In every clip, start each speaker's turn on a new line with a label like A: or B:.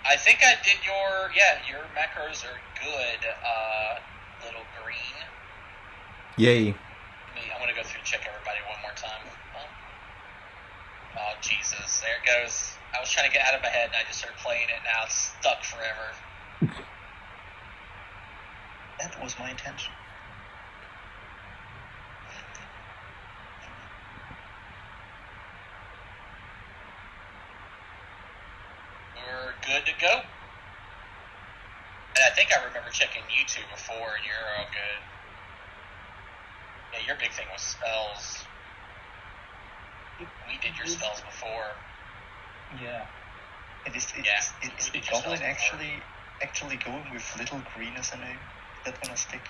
A: I think I did your macros are good, little green.
B: Yay.
A: I'm going to go through and check everybody one more time. Oh, Jesus. There it goes. I was trying to get out of my head and I just started playing it. Now it's stuck forever.
C: That was my intention.
A: We're good to go. And I think I remember checking YouTube before, and you're all good. Yeah, your big thing was spells. We did your spells before.
C: Yeah. Is the goblin actually going with little green as a name? Is that gonna stick?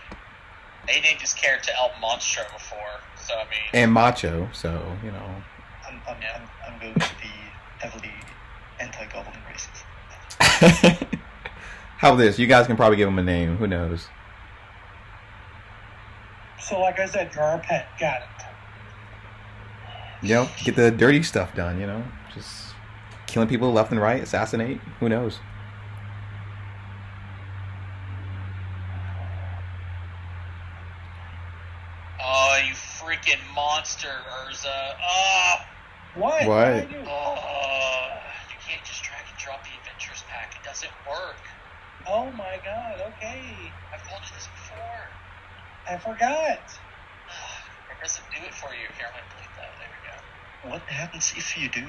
A: They named his character El Monstro before, so I mean.
B: And Macho, so you know.
C: I'm going to be heavily anti-goblin racist.
B: How about this? You guys can probably give him a name. Who knows?
D: So, like I said, you're our pet. Got it.
B: Get the dirty stuff done. Just killing people left and right, assassinate. Who knows?
A: Oh, you freaking monster, Urza! Oh.
D: What?
B: What?
A: You can't just drag and drop the adventures pack. It doesn't work.
D: Oh my God! Okay.
A: I've told you this before.
D: I forgot.
A: It doesn't do it for you. Here, I'm going to delete that. There we go.
C: What happens if you do?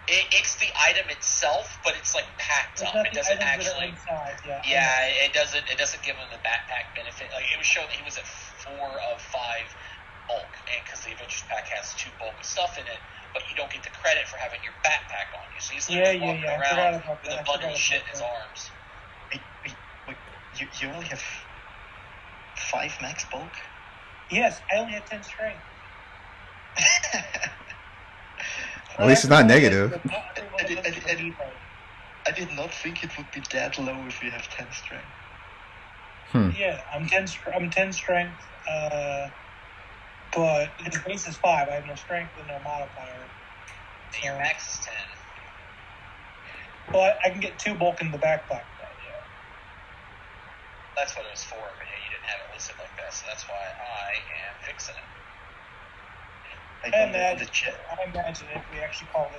A: It's the item itself, but it's like packed up. It doesn't actually.
D: Inside,
A: it doesn't give him the backpack benefit. Like it was showing that he was at 4 of 5 bulk, and because the adventures pack has 2 bulk of stuff in it, but you don't get the credit for having your backpack on you. So he's literally walking around with a bundle of shit in his arms.
C: Wait, you only have 5 max bulk?
D: Yes, I only had 10 strength.
B: At least it's not negative.
C: I did not think it would be that low if you have 10 strength.
D: Yeah, I'm 10 strength, but his base is 5. I have no strength and no modifier.
A: And your max is 10.
D: But I can get 2 bulk in the backpack, though, yeah.
A: That's what it was for, but you didn't have it listed like that, so that's why I am fixing it.
D: I imagine if we actually call it,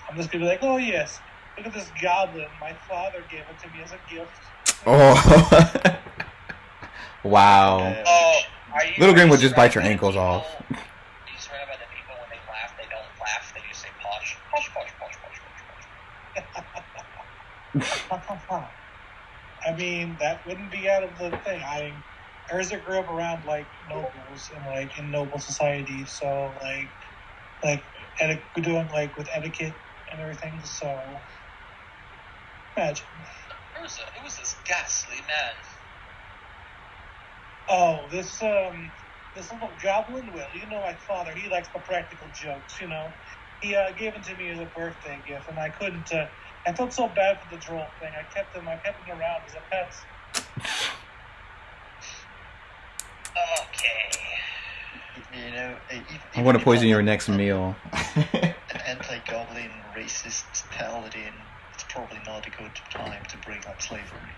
D: I'm just going to be like, oh yes, look at this goblin. My father gave it to me as a gift.
B: Oh. Wow. Little Green would just bite your ankles off.
A: You just read about the people when they laugh, they don't laugh, they just say posh. Posh, posh, posh, posh, posh, posh.
D: I mean, that wouldn't be out of the thing. Urza grew up around nobles and in noble society, so doing with etiquette and everything. So imagine.
A: Urza, who was this ghastly man?
D: Oh, this little goblin. Well, my father. He likes the practical jokes. He gave it to me as a birthday gift, and I couldn't. I felt so bad for the droll thing. I kept him around as a pet.
A: Okay.
B: I'm going to poison your next meal.
C: An anti-goblin racist paladin, it's probably not a good time to bring up slavery.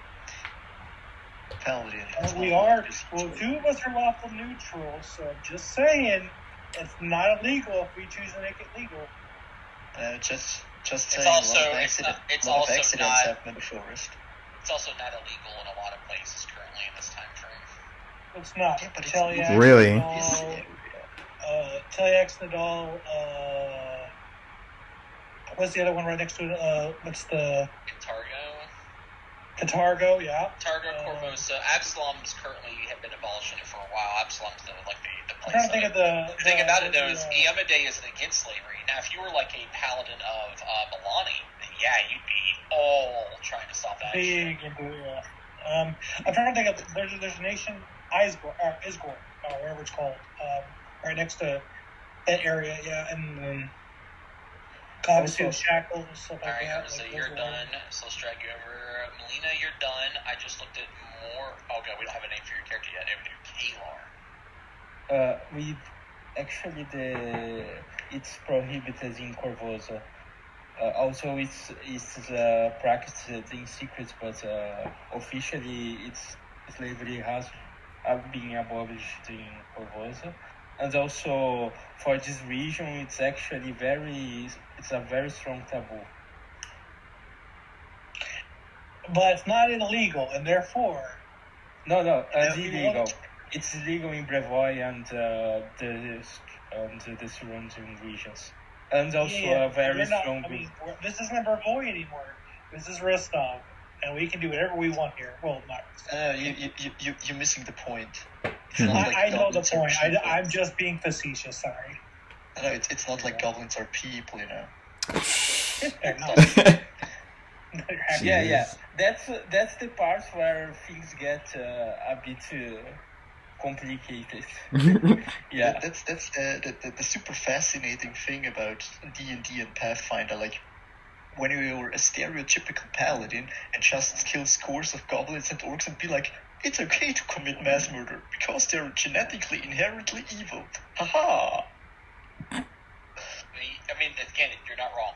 C: Paladin.
D: We are. Well, 2 of us are lawful neutral, so I'm just saying, it's not illegal if we choose to make it legal.
C: Just
A: it's
C: saying.
A: Also,
C: a lot of accidents happen in the forest.
A: It's also not illegal in a lot of places currently in this time frame.
D: It's not.
C: Yeah, but
D: Teliax,
B: really?
D: Teliax, Nadal, what's the other one right next to it? What's the... Catargo, yeah.
A: Catargo, Corvosa. Absalom's currently have been abolishing it for a while. Absalom's the place.
D: I'm trying to think of the
A: thing about it, though, is Iyamade isn't against slavery. Now, if you were like a paladin of Milani, then yeah, you'd be all trying to stop that.
D: Big into it, yeah. I'm trying to think of... There's a nation... Isgor, wherever it's called, right next to that area, yeah, and obviously the shackles and stuff like that.
A: Alright, so you're done, so let's drag you over. Melina, you're done. I just looked at more. Oh god, we don't have a name for your character yet. We do Kalar.
E: It's prohibited in Corvosa. Also, it's practiced in secret, but officially, slavery has been abolished in Corvosa, and also for this region, it's actually it's a very strong taboo.
D: But it's not illegal, and therefore...
E: No, it's illegal. It's illegal in Brevoy and the surrounding regions. And also a very strong...
D: this isn't Brevoy anymore. This is Rostov, and we can do whatever we want here. Well, not
C: you're missing the point.
D: I know the point. I'm just being facetious, sorry.
C: No, it's not like goblins are people, you know.
D: They're not.
E: Yeah. That's the part where things get a bit complicated. Yeah,
C: that's the super fascinating thing about D&D and Pathfinder. Like when you're a stereotypical paladin and just kill scores of goblins and orcs and be like, it's okay to commit mass murder because they're genetically inherently evil. Haha.
A: I mean, again, you're not wrong.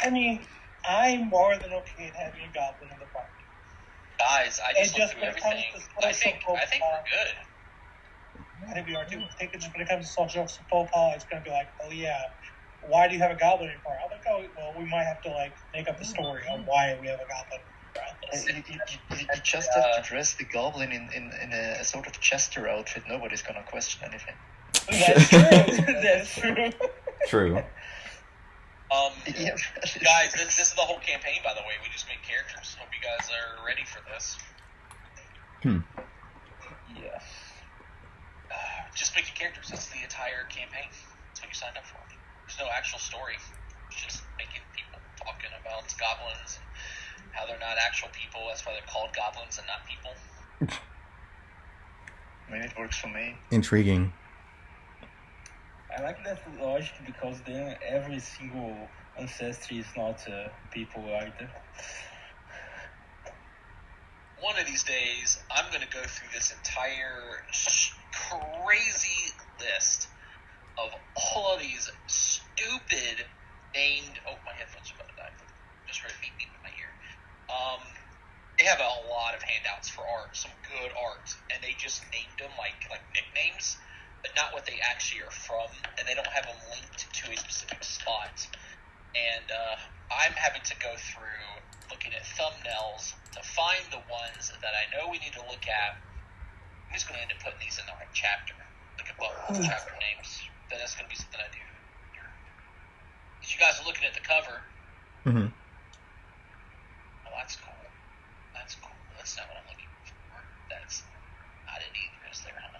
D: I mean, I'm more than okay at having a goblin in the party.
A: Guys, I just looked through everything. I think we're good.
D: I think we are too. I think just when it comes to social profile, it's going to be like, oh yeah, why do you have a goblin in your party? I'm like, oh, well, we might have to like make up the story on why we have a goblin.
C: You just have to dress the goblin in a sort of jester outfit. Nobody's going to question anything.
D: That's true. That's true.
B: True.
A: Guys, this is the whole campaign, by the way. We just made characters. Hope you guys are ready for this.
E: Yes.
A: Just making characters. That's the entire campaign. That's what you signed up for. There's no actual story. It's just making people talking about goblins and how they're not actual people. That's why they're called goblins and not people.
C: I mean, it works for me.
B: Intriguing.
E: I like that logic because then every single ancestry is not people either.
A: One of these days, I'm going to go through this entire crazy list of all of these stupid named... Oh, my headphones are about to die. Just heard a beep beep in my ear. They have a lot of handouts for art, some good art, and they just named them like nicknames, but not what they actually are from, and they don't have them linked to a specific spot. And I'm having to go through looking at thumbnails to find the ones that I know we need to look at. I'm just going to end up putting these in the right chapter, like above the chapter names. Then that's going to be something I do. Because you guys are looking at the cover.
B: Mm-hmm.
A: Oh, that's cool. That's cool. That's not what I'm looking for. That's not it either, is there, huh?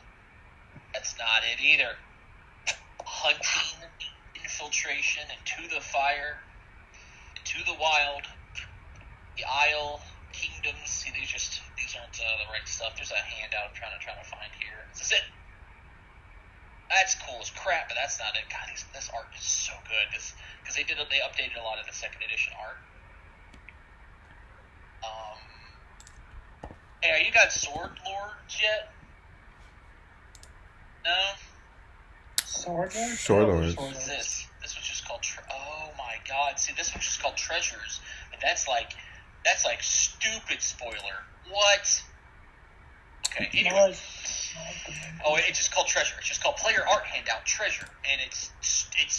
A: That's not it either. Hunting, infiltration, into the fire, into the wild, the Isle, kingdoms. See, these aren't the right stuff. There's a handout I'm trying to find here. This is it. That's cool as crap, but that's not it. God, this art is so good. Because they updated a lot of the second edition art. Hey, are you guys Sword Lords yet? No?
D: Sword Lords?
B: Sword Lords.
A: What is this? This was just called oh my god. See, this was just called Treasures. But that's like stupid spoiler. What? Okay, anyway. Oh, it's just called Treasure. It's just called Player Art Handout Treasure. And it's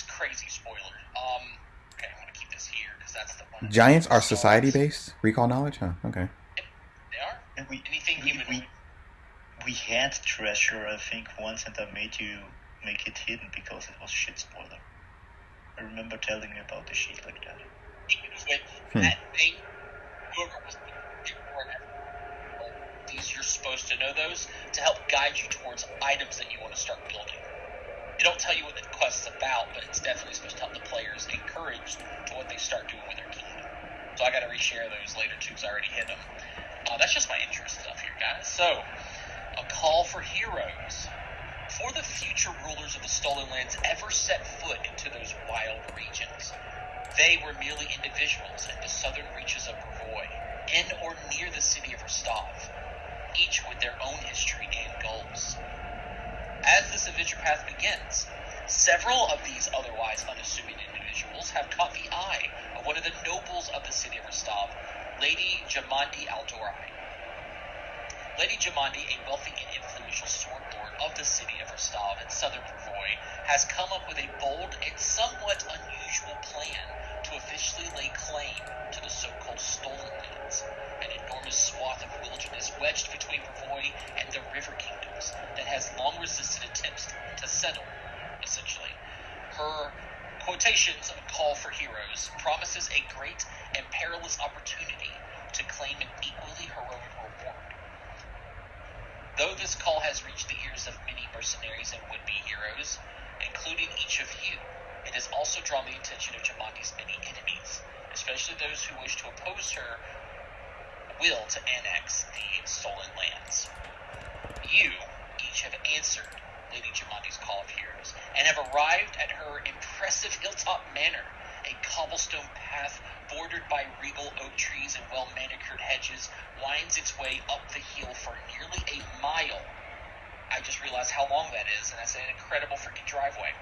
A: crazy spoiler. Okay, I'm gonna keep this here because that's the one.
B: Giants are society-based? Recall knowledge? Huh, okay.
A: They are?
C: And
A: Anything human.
C: We had Treasure, I think, once, and I made you make it hidden because it was shit spoiler. I remember telling you about the shit like that.
A: That thing, whoever was these, you're supposed to know those to help guide you towards items that you want to start building. They don't tell you what the quest is about, but it's definitely supposed to help the players encourage to what they start doing with their kingdom. So I got to reshare those later too, because I already hit them. That's just my interest stuff here, guys. So, a call for heroes. Before the future rulers of the Stolen Lands ever set foot into those wild regions, they were merely individuals in the southern reaches of Brevoy, in or near the city of Rostov, each with their own history and goals. As this adventure path begins, several of these otherwise unassuming individuals have caught the eye of one of the nobles of the city of Rostov, Lady Jamandi Aldorai. Lady Jamandi, a wealthy and influential sword lord of the city of Rostov in southern Pervoy, has come up with a bold and somewhat unusual plan to officially lay claim to the so-called stolen lands, an enormous swath of wilderness wedged between Pervoy and the river kingdoms that has long resisted attempts to settle, essentially. Her quotations of call for heroes promises a great and perilous opportunity to claim an equally heroic reward. Though this call has reached the ears of many mercenaries and would-be heroes, including each of you, it has also drawn the attention of Jamandi's many enemies, especially those who wish to oppose her will to annex the stolen lands. You each have answered Lady Jamandi's call of heroes, and have arrived at her impressive hilltop manor, a cobblestone path bordered by regal oak trees and well-manicured hedges winds its way up the hill for nearly a mile. I just realized how long that is, and that's an incredible freaking driveway.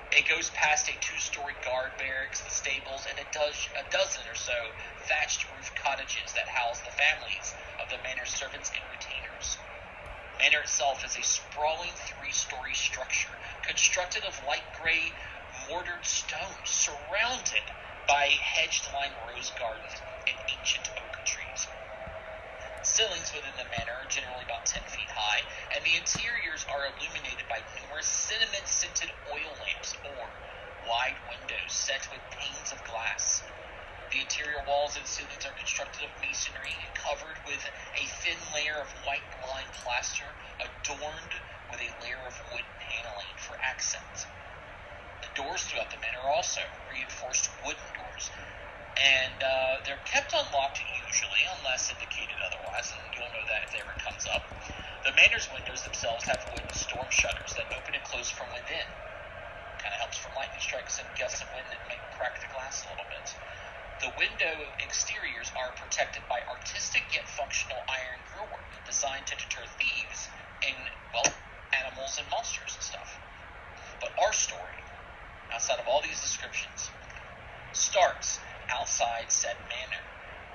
A: It goes past a 2-story guard barracks, the stables, and a dozen or so thatched roof cottages that house the families of the manor's servants and retainers. The manor itself is a sprawling 3-story structure constructed of light gray mortared stone, surrounded by hedge-lined rose gardens and ancient oak trees. Ceilings within the manor are generally about 10 feet high, and the interiors are illuminated by numerous cinnamon-scented oil lamps or wide windows set with panes of glass. The interior walls and ceilings are constructed of masonry and covered with a thin layer of white-lined plaster, adorned with a layer of wood paneling for accent. The doors throughout the manor are also reinforced wooden doors, and they're kept unlocked usually, unless indicated otherwise, and you'll know that if it ever comes up. The manor's windows themselves have wooden storm shutters that open and close from within. Kind of helps from lightning strikes and gusts of wind that may crack the glass a little bit. The window exteriors are protected by artistic yet functional iron grillwork designed to deter thieves and, well, animals and monsters and stuff. But our story, outside of all these descriptions, starts outside said manor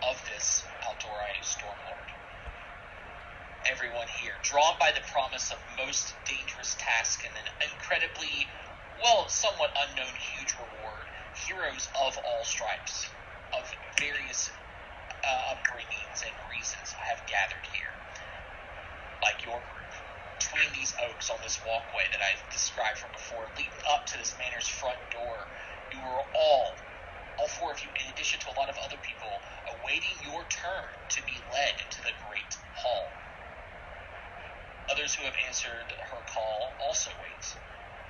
A: of this Aldorai Stormlord. Everyone here, drawn by the promise of most dangerous task and an incredibly, well, somewhat unknown huge reward, heroes of all stripes, of various upbringings and reasons have gathered here. Like your group, between these oaks on this walkway that I described from before, leading up to this manor's front door, you were all 4 of you, in addition to a lot of other people, awaiting your turn to be led to the Great Hall. Others who have answered her call also wait.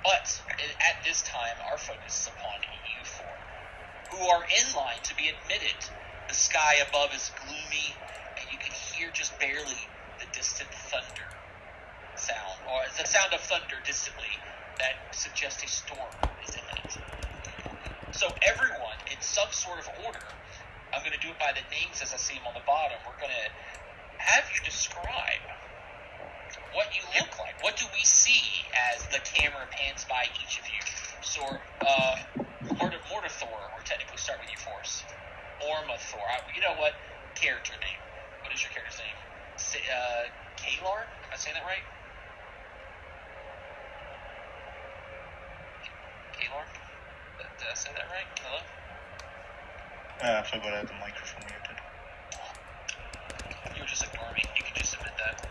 A: But at this time, our focus is upon you 4, who are in line to be admitted. The sky above is gloomy, and you can hear just barely the distant thunder sound, or the sound of thunder distantly that suggests a storm is imminent. So everyone, in some sort of order, I'm going to do it by the names as I see them on the bottom. We're going to have you describe what you look like. What do we see as the camera pans by each of you? So, Mortathor, we'll technically start with you first. Ormathor. You know what? Character name. What is your character's name? Kalar? Am I saying that right? Kalar? Did I say that right? Hello?
C: I forgot I had the microphone muted.
A: You were just ignoring me. You can just admit that.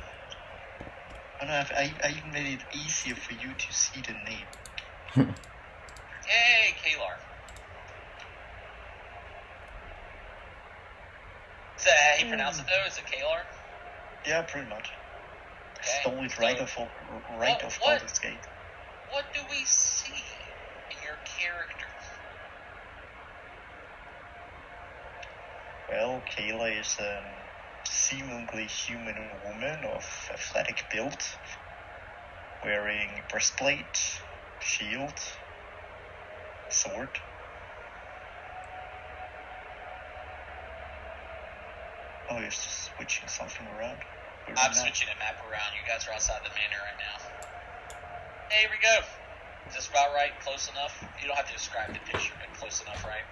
C: Oh, no, I even made it easier for you to see the name.
A: Hey, Kalar. Is that how you pronounce it, though? Is it Kalar?
C: Yeah, pretty much.
A: Okay.
C: Stole it right off Baldur's Gate.
A: What do we see in your character?
C: Well, Kayla is a seemingly human woman of athletic build, wearing breastplate, shield, sword. Oh, you're switching something around.
A: I'm switching the map around. You guys are outside the manor right now. Hey, here we go. Is this about right? Close enough? You don't have to describe the picture, but close enough, right?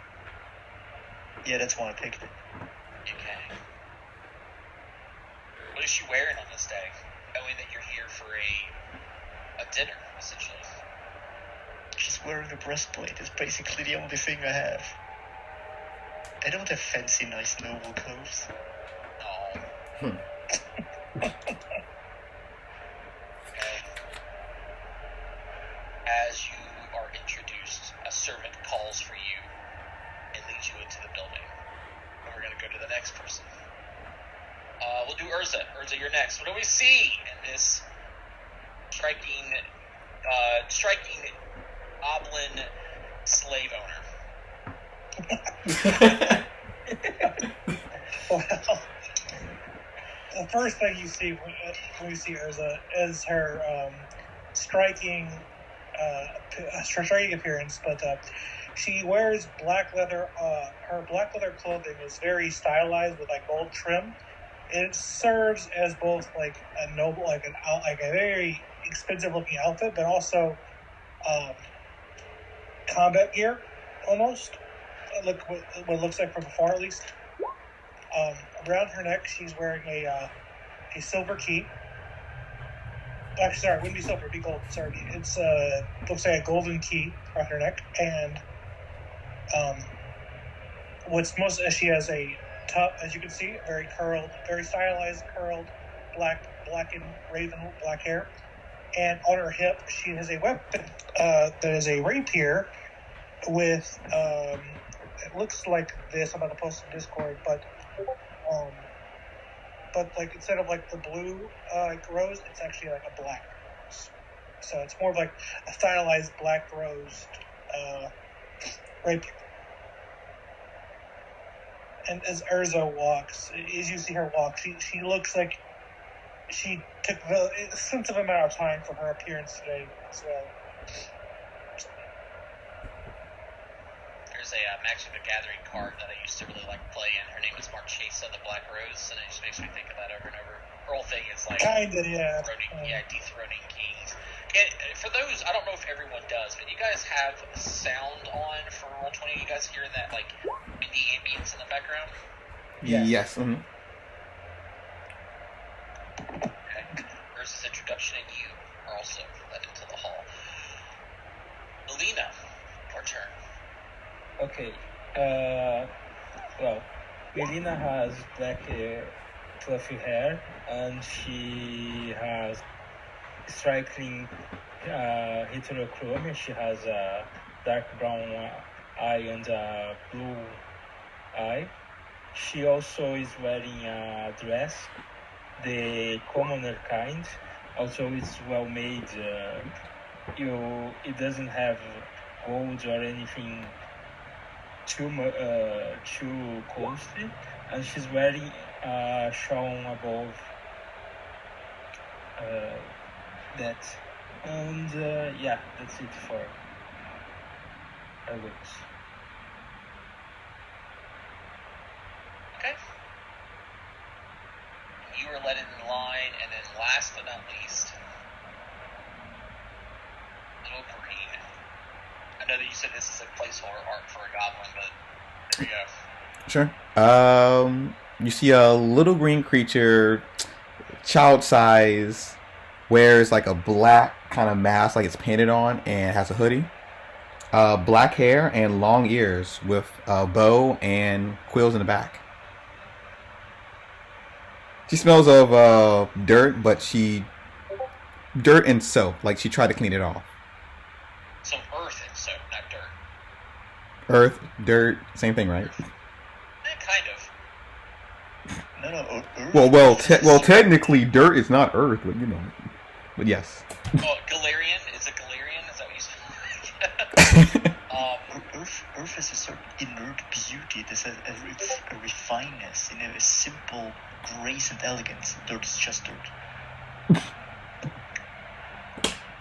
C: Yeah, that's why I picked it.
A: Okay. What is she wearing on this day? Knowing that you're here for a dinner, essentially.
C: She's wearing a breastplate. It's basically the only thing I have. I don't have fancy, nice, noble clothes.
A: Oh. Okay. As you are introduced, a servant calls for you and leads you into the building. And we're going to go to the next person. We'll do Urza. Urza, you're next. What do we see in this striking oblin slave owner?
D: Well, the first thing you see when you see Urza is her striking appearance, but she wears black leather. Her black leather clothing is very stylized with like gold trim. It serves as both like a noble, like a very expensive looking outfit, but also combat gear almost. Look what it looks like from afar, at least. Around her neck, she's wearing a silver key. Actually, sorry, it wouldn't be silver; it'd be gold. Sorry, it's looks like a golden key around her neck, and she has a top, as you can see, very curled, very stylized, curled, black and raven black hair, and on her hip she has a weapon that is a rapier with it looks like this. I'm going to post in Discord, but like instead of like the blue rose, it's actually like a black rose. So it's more of like a stylized black rose rapier. And as Urza walks, as you see her walk, she looks like she took a sensitive amount of time for her appearance today as well.
A: There's a Magic the Gathering card that I used to really like playing. Her name is Marchesa the Black Rose, and it just makes me think of that over and over. Her whole thing is like
D: kinda, yeah.
A: Dethroning kings. For those, I don't know if everyone does, but you guys have sound on for Roll20? You guys hearing that like indie ambience in the background?
B: Yes. Mm-hmm.
A: Okay. Versus introduction, and you are also led into the hall. Alina, your turn.
E: Okay. Well, Melina has black fluffy hair, and she has striking heterochromia. She has a dark brown eye and a blue eye. She also is wearing a dress, the commoner kind. Also, it's well made. It doesn't have gold or anything too costly, and she's wearing a shawl above that. And that's it for her looks.
A: Okay. You are led in line, and then last but not least, Little Green. I know that you said this is a placeholder art for a goblin, but there we go.
B: Sure. You see a little green creature, child size, wears like a black kind of mask, like it's painted on, and has a hoodie. Black hair and long ears with a bow and quills in the back. She smells of dirt, but dirt and soap. Like she tried to clean it off.
A: So earth and soap, not dirt.
B: Earth, dirt, same thing, right?
A: Kind of.
C: No, earth.
B: Well, technically, dirt is not earth, but you know. But yes.
A: Oh, Galarian? Is it Galarian? Is that what you said?
C: Earth has a certain inert beauty. There's a refineness, a simple grace and elegance. Dirt is just dirt.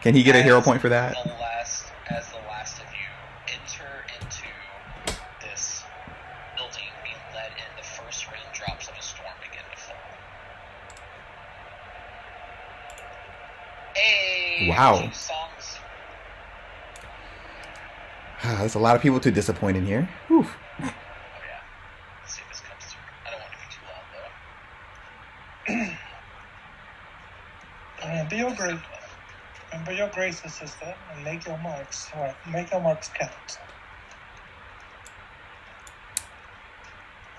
B: Can he get a hero point for that?
A: As the last of you enter into this building, being led in, the first raindrops of a storm begin to fall.
B: Wow.
A: Two songs.
B: There's a lot of people to disappoint in here. Whew.
A: Oh yeah. Let's see if this comes through. I don't want to be too loud though.
D: And be your gracious, sister, and make your marks. Right, make your marks count.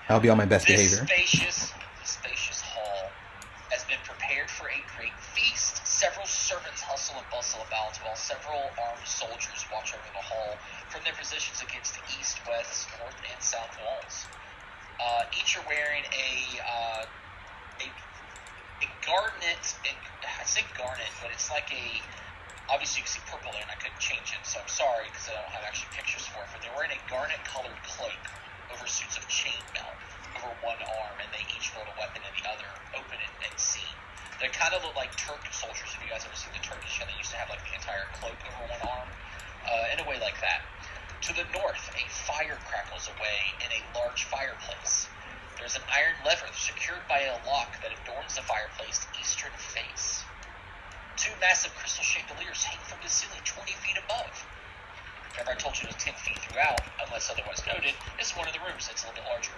B: I'll be on my best
A: This
B: behavior.
A: spacious hall has been prepared for a great feast. Several servants hustle and bustle about, while several armed soldiers watch over the hall from their positions against the east, west, north, and south walls. Each are wearing a garnet. I say garnet, but it's like a. Obviously, you can see purple there, and I couldn't change it, so I'm sorry because I don't have actually pictures for it. But they're wearing a garnet-colored cloak over suits of chainmail over one arm, and they each hold a weapon in the other, open and seen. They kind of look like Turk soldiers. If you guys ever seen the Turkish, how they used to have like the entire cloak over one arm, in a way like that. To the north, a fire crackles away in a large fireplace. There's an iron lever secured by a lock that adorns the fireplace's eastern face. Two massive crystal chandeliers hang from the ceiling 20 feet above. Remember I told you it was 10 feet throughout, unless otherwise noted. This is one of the rooms that's a little bit larger.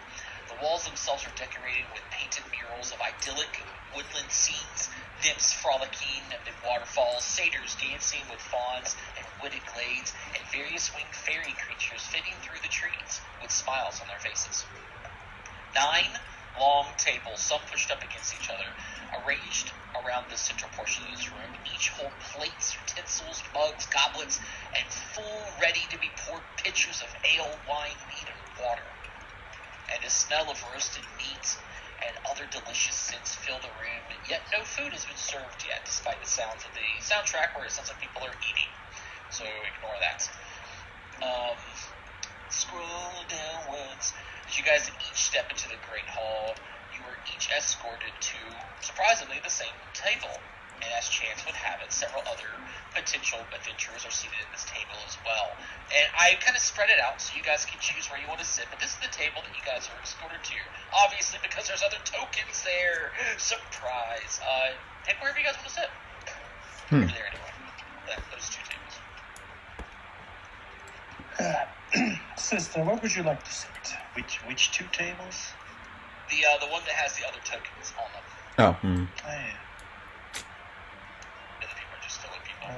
A: The walls themselves are decorated with painted murals of idyllic woodland scenes, nymphs frolicking amid waterfalls, satyrs dancing with fawns and wooded glades, and various winged fairy creatures flitting through the trees with smiles on their faces. 9 long tables, some pushed up against each other, arranged around the central portion of this room. Each hold plates, utensils, mugs, goblets, and full, ready-to-be-poured pitchers of ale, wine, meat, and water. And a smell of roasted meat and other delicious scents fill the room, yet no food has been served yet, despite the sounds of the soundtrack where it sounds like people are eating. So ignore that. Scroll downwards. As you guys each step into the Great Hall, you are each escorted to, surprisingly, the same table. And as chance would have it, several other potential adventurers are seated at this table as well. And I kind of spread it out so you guys can choose where you want to sit. But this is the table that you guys are escorted to. Obviously, because there's other tokens there. Surprise. Pick wherever you guys want to sit. Over there, anyway. Those two tables.
D: Sister, where would you like to sit?
C: Which two tables?
A: The one that has the other tokens on them.
B: Oh.
A: And the people are just filling people.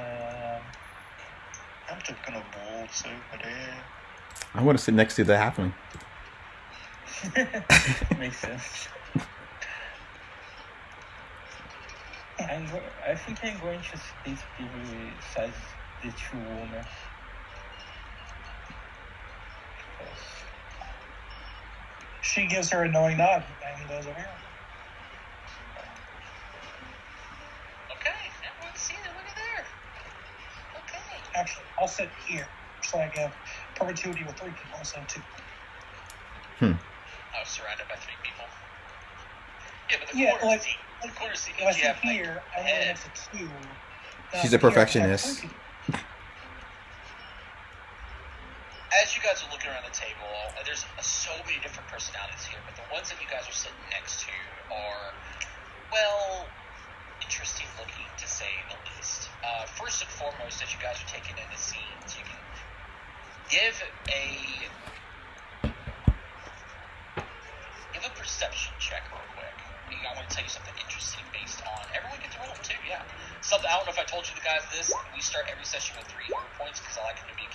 C: I'm just gonna waltz over there.
B: I want to sit next to the halfling.
E: Makes sense. I think I'm going to split besides the two women.
D: She gives her a knowing nod and goes over here.
A: Okay, everyone's seen it. Look at there. Okay.
D: Actually, I'll sit here so I have perpetuity with 3 people instead of 2.
A: I was surrounded by 3 people. Yeah, but the
D: Yeah,
A: corner seat. The corner seat
D: If I
A: means you
D: sit
A: have
D: here, I'm
A: head.
D: next to 2.
B: She's a perfectionist.
A: As you guys are looking around the table, there's so many different personalities here, but the ones that you guys are sitting next to are, well, interesting looking to say the least. First and foremost, as you guys are taking in the scenes, you can give a perception check real quick. I want to tell you something interesting based on everyone gets a roll too. Yeah, something. I don't know if I told you the guys this. We start every session with 3 hero points because I like them to be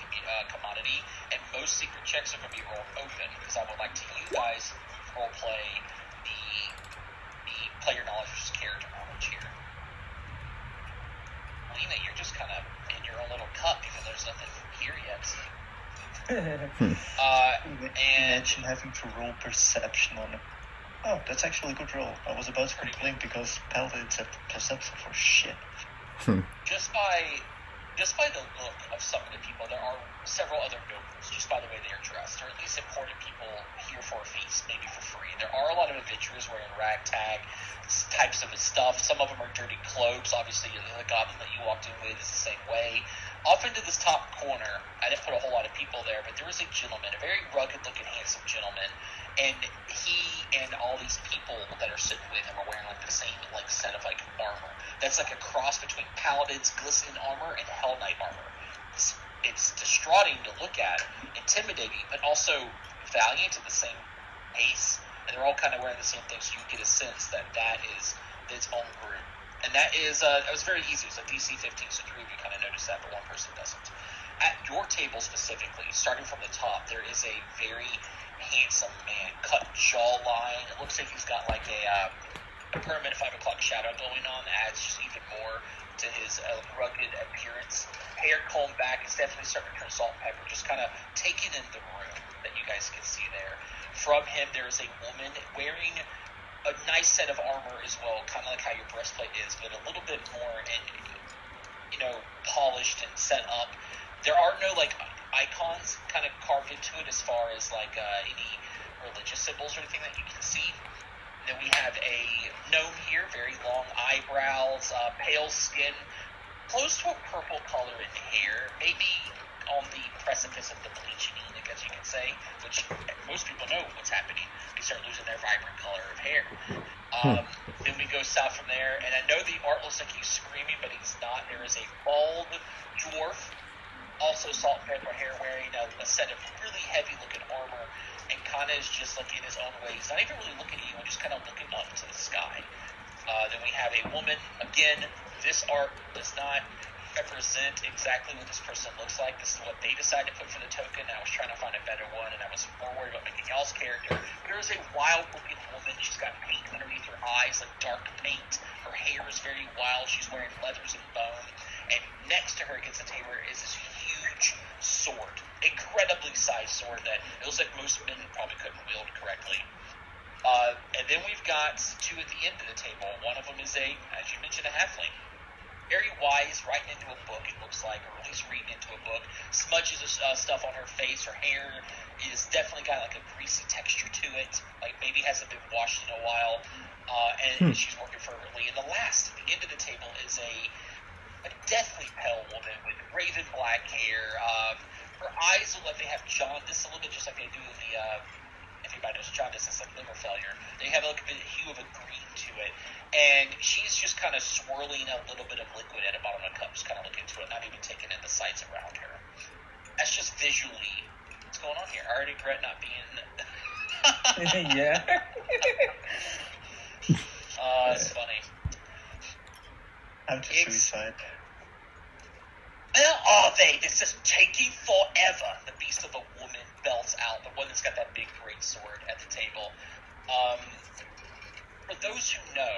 A: commodity, and most secret checks are going to be rolled open because I would like to you guys role play the player knowledge versus character knowledge here. Lena, you're just kind of in your own little cup because there's nothing here yet.
C: Imagine having to roll perception on it. Oh, that's actually a good roll. I was about to complain because paladins have perception for shit.
A: Just by the look of some of the people, there are several other nobles, just by the way they are dressed, or at least important people here for a feast, maybe for free. There are a lot of adventurers wearing ragtag types of stuff. Some of them are dirty cloaks. Obviously, the goblin that you walked in with is the same way. off into this top corner, I didn't put a whole lot of people there, but there was a gentleman, a very rugged-looking, handsome gentleman, and he and all these people that are sitting with him are wearing like the same like set of like armor. That's like a cross between Paladin's glistening armor and Hell Knight armor. It's distraughting to look at, intimidating, but also valiant at the same pace. And they're all kind of wearing the same thing, so you get a sense that is its own group. And that is, it was very easy. It was a DC 15, so 3 of you kind of noticed that, but 1 person doesn't. At your table specifically, starting from the top, there is a very handsome man, cut jawline. It looks like he's got like a permanent 5 o'clock shadow going on that adds just even more to his rugged appearance. Hair combed back, it's definitely starting to turn salt and pepper, just kind of taking in the room that you guys can see there. From him, there is a woman wearing a nice set of armor as well, kind of like how your breastplate is, but a little bit more polished and set up. There are no like icons kind of carved into it as far as like any religious symbols or anything that you can see. Then we have a gnome here, very long eyebrows, pale skin, close to a purple color in hair, maybe on the precipice of the bleaching, I guess you could say, which most people know what's happening. They start losing their vibrant color of hair. Then we go south from there, and I know the art looks like he's screaming, but he's not. There is a bald dwarf, also salt and pepper hair, wearing a set of really heavy-looking armor, and kind of is just like in his own way. He's not even really looking at you, just kind of looking up to the sky. Then we have a woman. Again, this art does not represent exactly what this person looks like. This is what they decided to put for the token. I was trying to find a better one, and I was more worried about making y'all's character. There is a wild-looking woman. She's got paint underneath her eyes, like dark paint. Her hair is very wild. She's wearing leathers and bone. And next to her against the table is this huge sword, incredibly sized sword that it looks like most men probably couldn't wield correctly. And then we've got 2 at the end of the table. One of them is as you mentioned, a halfling. Very wise, writing into a book, it looks like, or at least reading into a book. Smudges of stuff on her face. Her hair is definitely got like a greasy texture to it, like maybe hasn't been washed in a while, and she's working fervently. And the last, at the end of the table, is a deathly pale woman with raven black hair. Her eyes look like they have jaundice a little bit, just like they do in the, if anybody knows jaundice, it's like liver failure. They have like a hue of a green to it. And she's just kind of swirling a little bit of liquid at the bottom of the cup, just kind of looking into it, not even taking in the sights around her. That's just visually what's going on here. I already regret not being...
E: Yeah.
A: It's funny.
C: I'm to suicide.
A: Where are they? This is taking forever. The beast of a woman belts out, the one that's got that big great sword at the table. For those who know,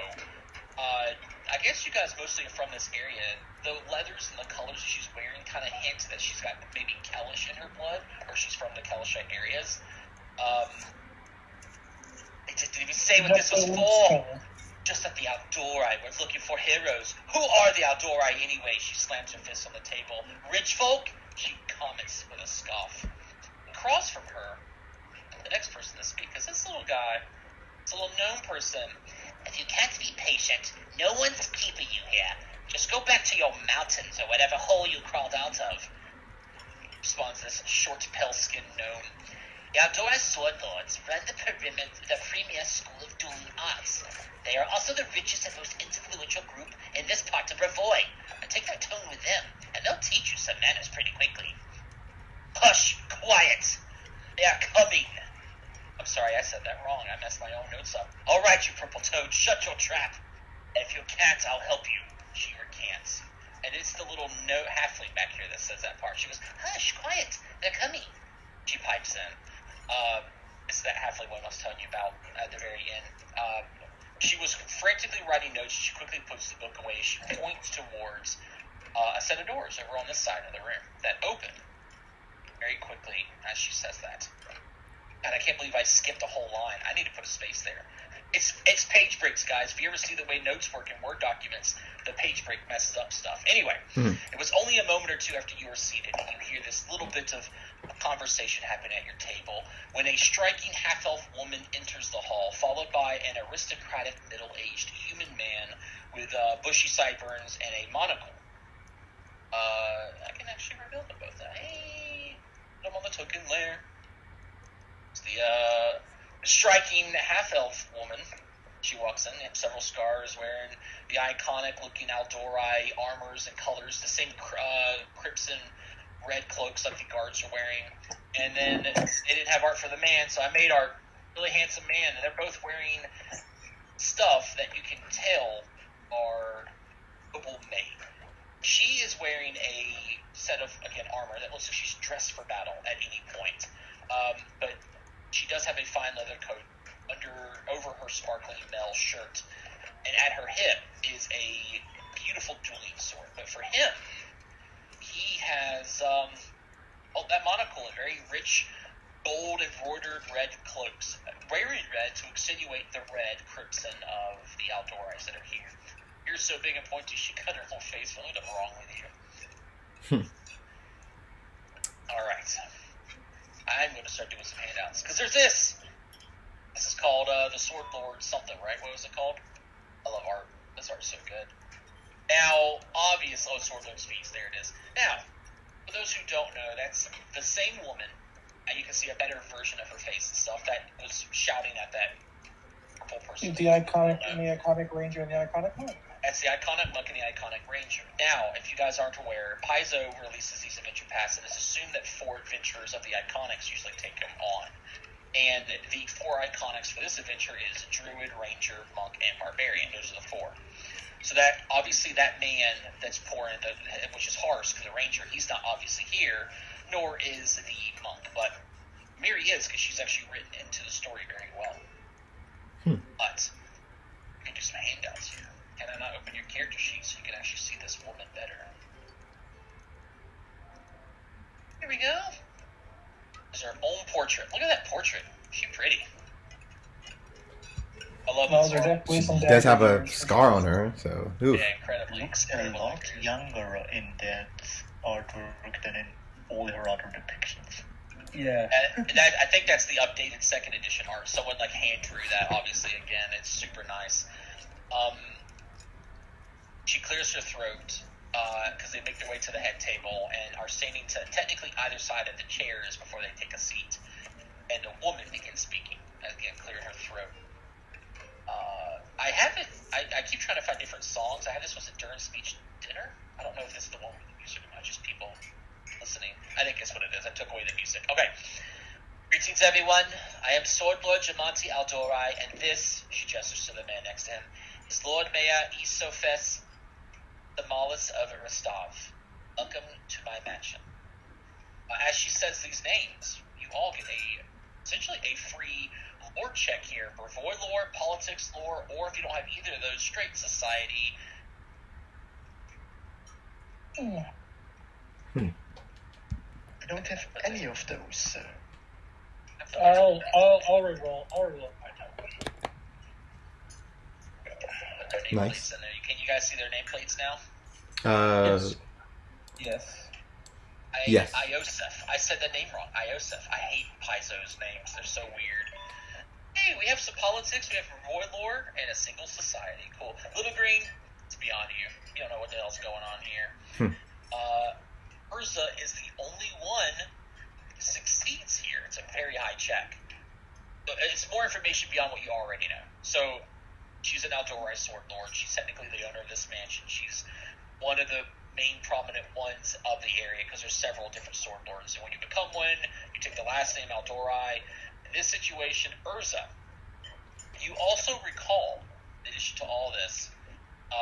A: I guess you guys mostly are from this area. The leathers and the colors that she's wearing kind of hint that she's got maybe Kellish in her blood, or she's from the Kellishite areas. It didn't even say what this was for. Just at the Aldori, we're looking for heroes. Who are the Aldori anyway? She slams her fist on the table. Rich folk? She comments with a scoff. Across from her, the next person to speak is this little guy. It's a little gnome person. If you can't be patient, no one's keeping you here. Just go back to your mountains or whatever hole you crawled out of. Responds this short, pale-skinned gnome. The Aldori sword lords run the premier school of dueling arts. They are also the richest and most influential group in this part of Ravoy. Take that tone with them, and they'll teach you some manners pretty quickly. Hush! Quiet! They are coming! I'm sorry, I said that wrong. I messed my own notes up. All right, you purple toad, shut your trap. And if you can't, I'll help you. She recants. And it's the little halfling back here that says that part. She goes, hush, quiet, they're coming. She pipes in. It's that halfling one I was telling you about at the very end. She was frantically writing notes. She quickly puts the book away. She points towards a set of doors over on this side of the room that open very quickly as she says that. And I can't believe I skipped a whole line. I need to put a space there. It's page breaks, guys. If you ever see the way notes work in Word documents, the page break messes up stuff. Anyway, It was only a moment or two after you were seated, and you hear this little bit of conversation happen at your table when a striking half-elf woman enters the hall, followed by an aristocratic middle-aged human man with bushy sideburns and a monocle. I can actually looking lair. It's the striking half-elf woman. She walks in, several scars, wearing the iconic looking Aldori armors and colors, the same crimson red cloaks like the guards are wearing. And then they didn't have art for the man, so I made art. Really handsome man, and they're both wearing stuff that you can tell are noble made. She is wearing a set of, again, armor that looks like she's dressed for battle at any point. But she does have a fine leather coat over her sparkling mail shirt, and at her hip is a beautiful dueling sword. But for him, he has that monocle, a very rich gold embroidered red cloaks, wearing red to extenuate the red crimson of the Aldoris that are here. You're so big and pointy, she cut her whole face. What went wrong with you? All right, I'm going to start doing some handouts because there's this. This is called the Sword Lord something, right? What was it called? I love art. This art's so good. Now, obviously, Sword Lord's Feast. There it is. Now, for those who don't know, that's the same woman. And you can see a better version of her face and stuff that was shouting at that purple person.
D: The iconic ranger and the iconic monk.
A: That's the iconic monk and the iconic ranger. Now, if you guys aren't aware, Paizo releases these adventure passes, and it's assumed that 4 adventurers of the iconics usually take them on. And the 4 iconics for this adventure is Druid, Ranger, Monk, and Barbarian. Those are the 4. So that, obviously, that man that's pouring, which is Harsh, because the Ranger, he's not obviously here, nor is the Monk. But Miri is, because she's actually written into the story very well. But we can do some handouts here. Can I not open your character sheet so you can actually see this woman better? Here we go. Is her own portrait. Look at that portrait. She's pretty. I love that.
B: She does have a scar on her, so. Oof.
A: Yeah, incredibly.
C: Looks a lot younger in that artwork than in all her other depictions.
E: Yeah.
A: And I think that's the updated 2nd edition art. Someone hand drew that. Obviously, again, it's super nice. She clears her throat because they make their way to the head table and are standing to technically either side of the chairs before they take a seat. And the woman begins speaking, again, clearing her throat. I keep trying to find different songs. I had this was a during speech dinner. I don't know if this is the one with the music or not, just people listening. I think that's what it is. I took away the music. Okay. Greetings, everyone. I am Sword Lord Jamanti Aldorai, and this, she gestures to the man next to him, is Lord Mayor Isofes, the Malus of Rostov. Welcome to my mansion. As she says these names, you all get essentially a free lore check here. Brevoy lore, politics lore, or if you don't have either of those, straight society.
C: I don't have any of those.
D: I'll reroll. My time.
B: Nice.
A: Can you guys see their nameplates now?
E: Yes.
B: Yes.
A: Iosef. I said the name wrong. Iosef. I hate Paizo's names. They're so weird. Hey, we have some politics. We have royal lore and a single society. Cool. Little Green, it's beyond you. You don't know what the hell's going on here. Urza is the only one who succeeds here. It's a very high check. It's more information beyond what you already know. So, she's an Aldori Sword Lord. She's technically the owner of this mansion. She's one of the main prominent ones of the area because there's several different Sword Lords. And when you become one, you take the last name Aldori. In this situation, Urza, you also recall, in addition to all this,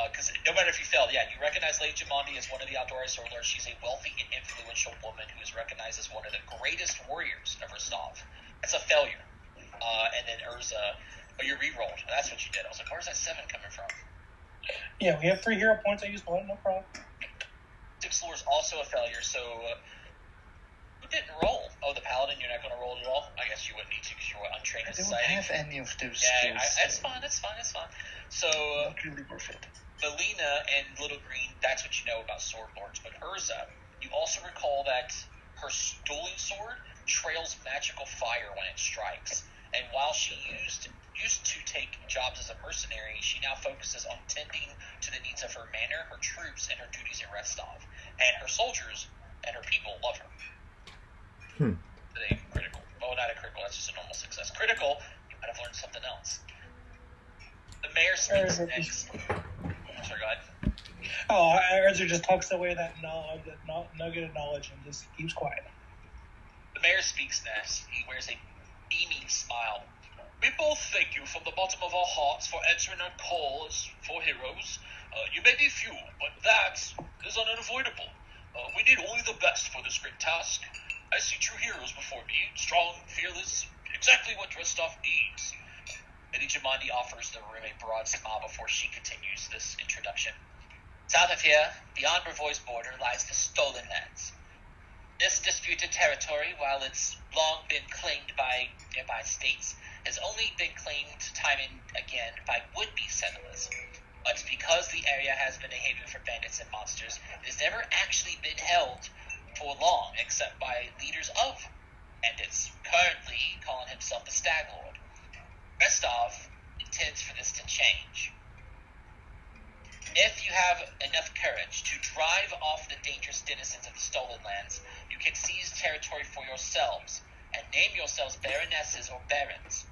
A: because no matter if you failed, you recognize Lady Jamandi as one of the Aldori Sword Lords. She's a wealthy and influential woman who is recognized as one of the greatest warriors of Rostov. That's a failure. And then Urza, you re-rolled. That's what you did. I was like, where's that 7 coming from?
D: Yeah, we have 3 hero points. I used 1, no problem.
A: 6 lore is also a failure, so who didn't roll? Oh, the Paladin, you're not going to roll it at all? I guess you wouldn't need to because you were untrained in society.
C: I don't have any of those
A: skills.
C: skills.
A: That's fine. So,
C: not really worth it.
A: Melina and Little Green, that's what you know about Sword Lords. But Urza, you also recall that her dueling sword trails magical fire when it strikes. And while she used to take jobs as a mercenary, she now focuses on tending to the needs of her manor, her troops, and her duties in Rostov. And her soldiers and her people love her. Did
D: Ezra,
A: Sorry, go ahead.
D: Ezra just talks away that knowledge, nugget of knowledge, and just keeps quiet.
A: The mayor speaks next. He wears a beaming smile. We both thank you from the bottom of our hearts for answering our calls for heroes. You may be few, but that is unavoidable. We need only the best for this great task. I see true heroes before me, strong, fearless, exactly what Restov needs. Lady Jamandi offers the room a broad smile before she continues this introduction. South of here, beyond Brevoy's border, lies the Stolen Lands. This disputed territory, while it's long been claimed by nearby states, has only been claimed time and again by would-be settlers. But because the area has been a haven for bandits and monsters, it has never actually been held for long except by leaders of bandits, currently calling himself the Stag Lord. Restov intends for this to change. If you have enough courage to drive off the dangerous denizens of the Stolen Lands, you can seize territory for yourselves and name yourselves baronesses or barons.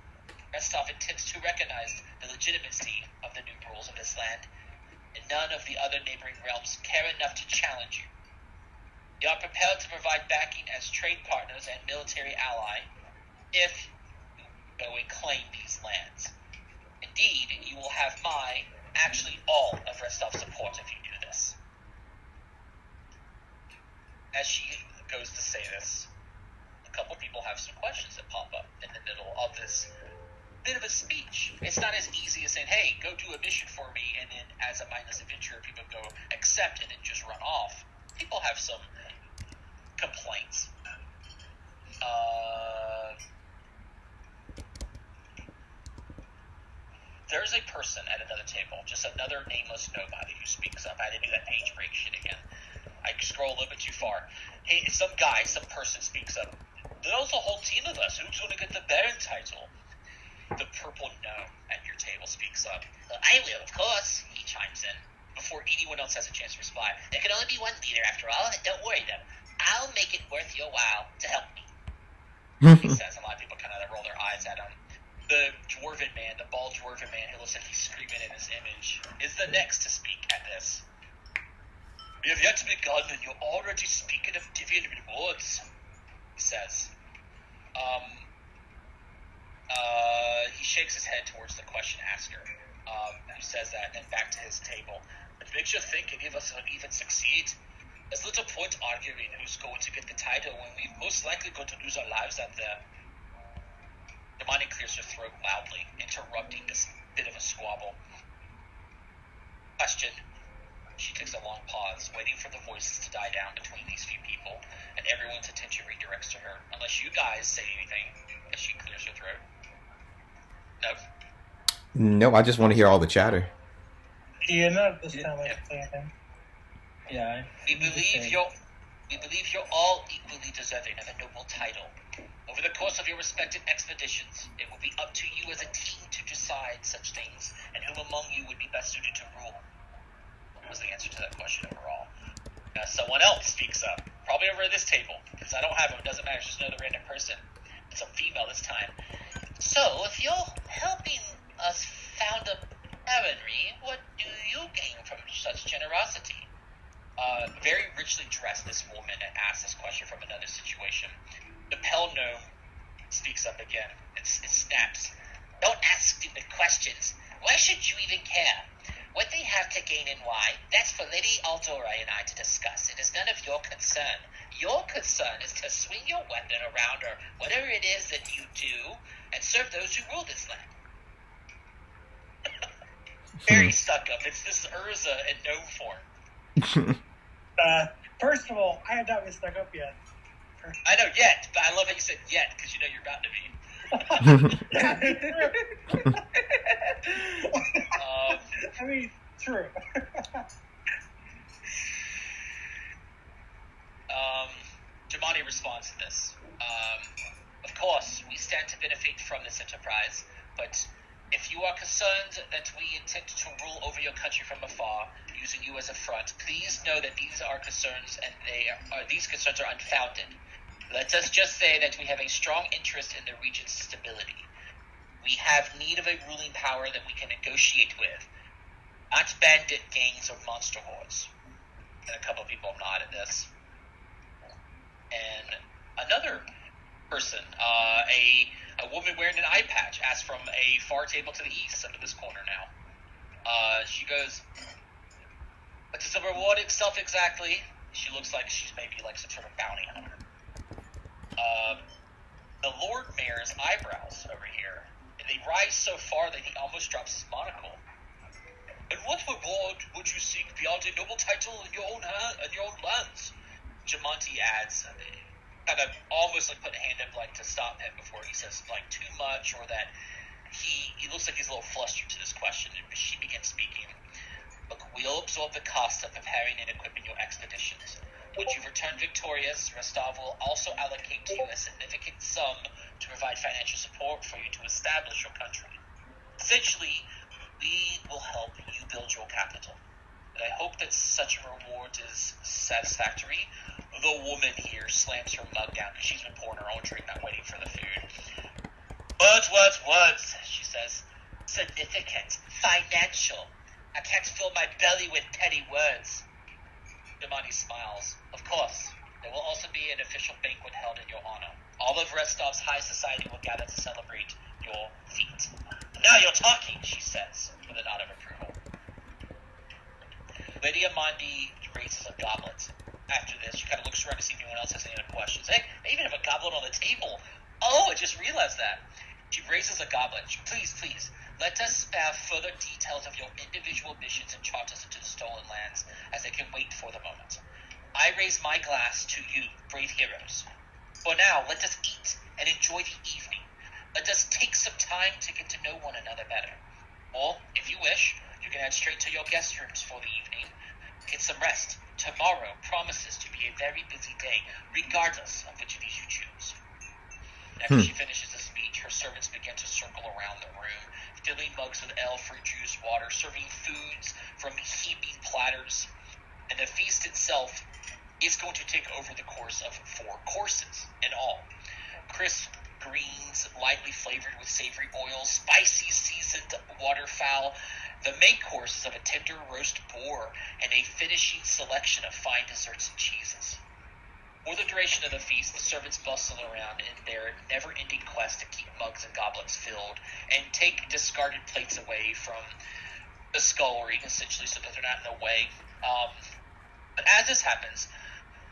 A: Restov intends to recognize the legitimacy of the new rules of this land, and none of the other neighboring realms care enough to challenge you. You are prepared to provide backing as trade partners and military ally if you go and claim these lands. Indeed, you will have actually all of Restov's support if you do this. As she goes to say this, a couple people have some questions that pop up in the middle of this bit of a speech. It's not as easy as saying, hey, go do a mission for me, and then as a mindless adventurer, people go accept and then just run off. People have some complaints. There's a person at another table, just another nameless nobody who speaks up. I had to do that page break shit again. I scroll a little bit too far. Hey, some person speaks up. There's a whole team of us. Who's going to get the Baron title? The purple gnome at your table speaks up. I will, of course, he chimes in, before anyone else has a chance to reply. There can only be one leader, after all. Don't worry, though. I'll make it worth your while to help me. He says. A lot of people kind of roll their eyes at him. The dwarven man, the bald dwarven man who looks like he's screaming in his image, is the next to speak at this. We have yet to begun, and you're already speaking of Divian rewards, he says. He shakes his head towards the question asker, who says that, and then back to his table. It makes you think any of us will even succeed. There's little point arguing who's going to get the title when we're most likely going to lose our lives out there. Damani clears her throat loudly, interrupting this bit of a squabble. Question. She takes a long pause, waiting for the voices to die down between these few people, and everyone's attention redirects to her, unless you guys say anything as she clears her throat.
B: No, I just want to hear all the chatter.
D: Yeah, not this time I didn't say anything.
E: Yeah.
A: We believe you're all equally deserving of a noble title. Over the course of your respective expeditions, it will be up to you as a team to decide such things, and whom among you would be best suited to rule. Was the answer to that question overall. Now someone else speaks up, probably over at this table, because I don't have them, it doesn't matter, just another random person. It's a female this time. So, if you're helping us found a baronry, what do you gain from such generosity? Very richly dressed, this woman asks this question from another situation. The pale gnome speaks up again. It snaps. Don't ask stupid questions. Why should you even care? What they have to gain and why, that's for Lady Aldora and I to discuss. It is none of your concern. Your concern is to swing your weapon around or whatever it is that you do and serve those who rule this land. Very stuck up. It's this Urza in gnome form.
D: First of all, I have not been stuck up yet.
A: I know yet, but I love how you said yet because you know you're about to be.
D: I mean, true.
A: Jamani responds to this. Of course, we stand to benefit from this enterprise, but if you are concerned that we intend to rule over your country from afar, using you as a front, please know that these are concerns, and these concerns are unfounded. Let us just say that we have a strong interest in the region's stability. We have need of a ruling power that we can negotiate with. not bandit gangs or monster hordes. And a couple of people nod at this. And another person, a woman wearing an eye patch, asks from a far table to the east, under this corner now. She goes, "What is the reward itself exactly?" She looks like she's maybe like some sort of bounty hunter. The Lord Mayor's eyebrows over here, and they rise so far that he almost drops his monocle. "And what reward would you seek beyond a noble title in your own lands?" Jamonti adds, kind of almost like putting a hand up like to stop him before he says like too much, or that he looks like he's a little flustered to this question. And she begins speaking. "Look, we'll absorb the cost of preparing and equipping your expeditions. Would you return victorious, Rostov will also allocate to you a significant sum to provide financial support for you to establish your country. Essentially, we will help you build your capital. And I hope that such a reward is satisfactory." The woman here slams her mug down because she's been pouring her own drink, not waiting for the food. Words, she says. "Significant, financial. I can't fill my belly with petty words." Damani smiles. "Of course, there will also be an official banquet held in your honor. All of Restov's high society will gather to celebrate your feat." "Now you're talking," she says, with a nod of approval. Lady Amandi raises a goblet. After this, she kind of looks around to see if anyone else has any other questions. Hey, they even have a goblet on the table. Oh, I just realized that. She raises a goblet. Please, let us spare further details of your individual missions and charters into the stolen lands, as they can wait for the moment. I raise my glass to you, brave heroes. For now, let us eat and enjoy the evening. Let us take some time to get to know one another better. Or, if you wish, you can head straight to your guest rooms for the evening. Get some rest. Tomorrow promises to be a very busy day, regardless of which of these you choose. After she finishes the speech, her servants begin to circle around the room, filling mugs with ale, fruit juice, water, serving foods from heaping platters. And the feast itself is going to take over the course of 4 courses in all. Crisp greens, lightly flavored with savory oils, spicy seasoned waterfowl. The main course is of a tender roast boar and a finishing selection of fine desserts and cheeses. For the duration of the feast, the servants bustle around in their never-ending quest to keep mugs and goblets filled and take discarded plates away from the scullery, essentially, so that they're not in the way. But as this happens,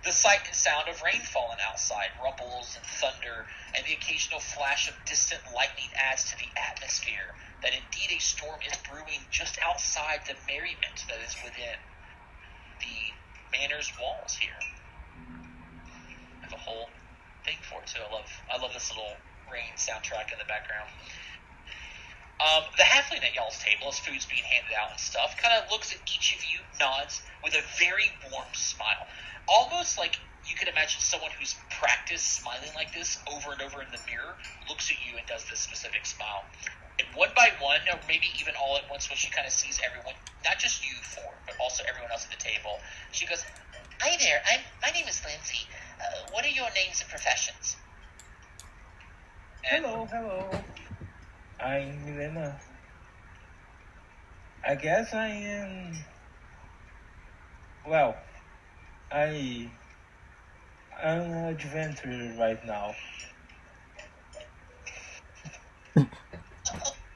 A: the sight and sound of rain falling outside, rumbles and thunder, and the occasional flash of distant lightning adds to the atmosphere that indeed a storm is brewing just outside the merriment that is within the manor's walls here. I have a whole thing for it too. I love this little rain soundtrack in the background. The halfling at y'all's table, as food's being handed out and stuff, kind of looks at each of you, nods with a very warm smile. Almost like you could imagine someone who's practiced smiling like this over and over in the mirror looks at you and does this specific smile. And one by one, or maybe even all at once, when she kind of sees everyone, not just you four, but also everyone else at the table, she goes, "Hi there, my name is Lindsay. What are your names and professions?" And
E: Hello. I'm Milena. I guess I am... Well, I'm an adventurer right now.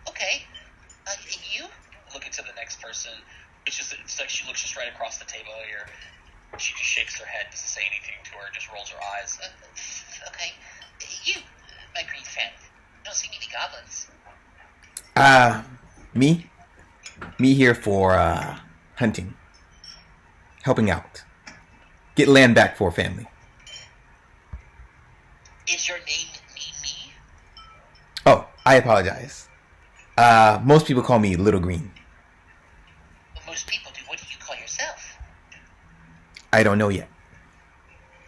A: Okay. You? Looking to the next person, it's like she looks just right across the table here. She just shakes her head, doesn't say anything to her, just rolls her eyes. Okay. You, my green friend. Don't see any goblins.
B: Me here for hunting, helping out, get land back for family.
A: Is your name me?
B: Oh, I apologize. Most people call me Little Green.
A: Well, most people do. What do you call yourself?
B: I don't know yet.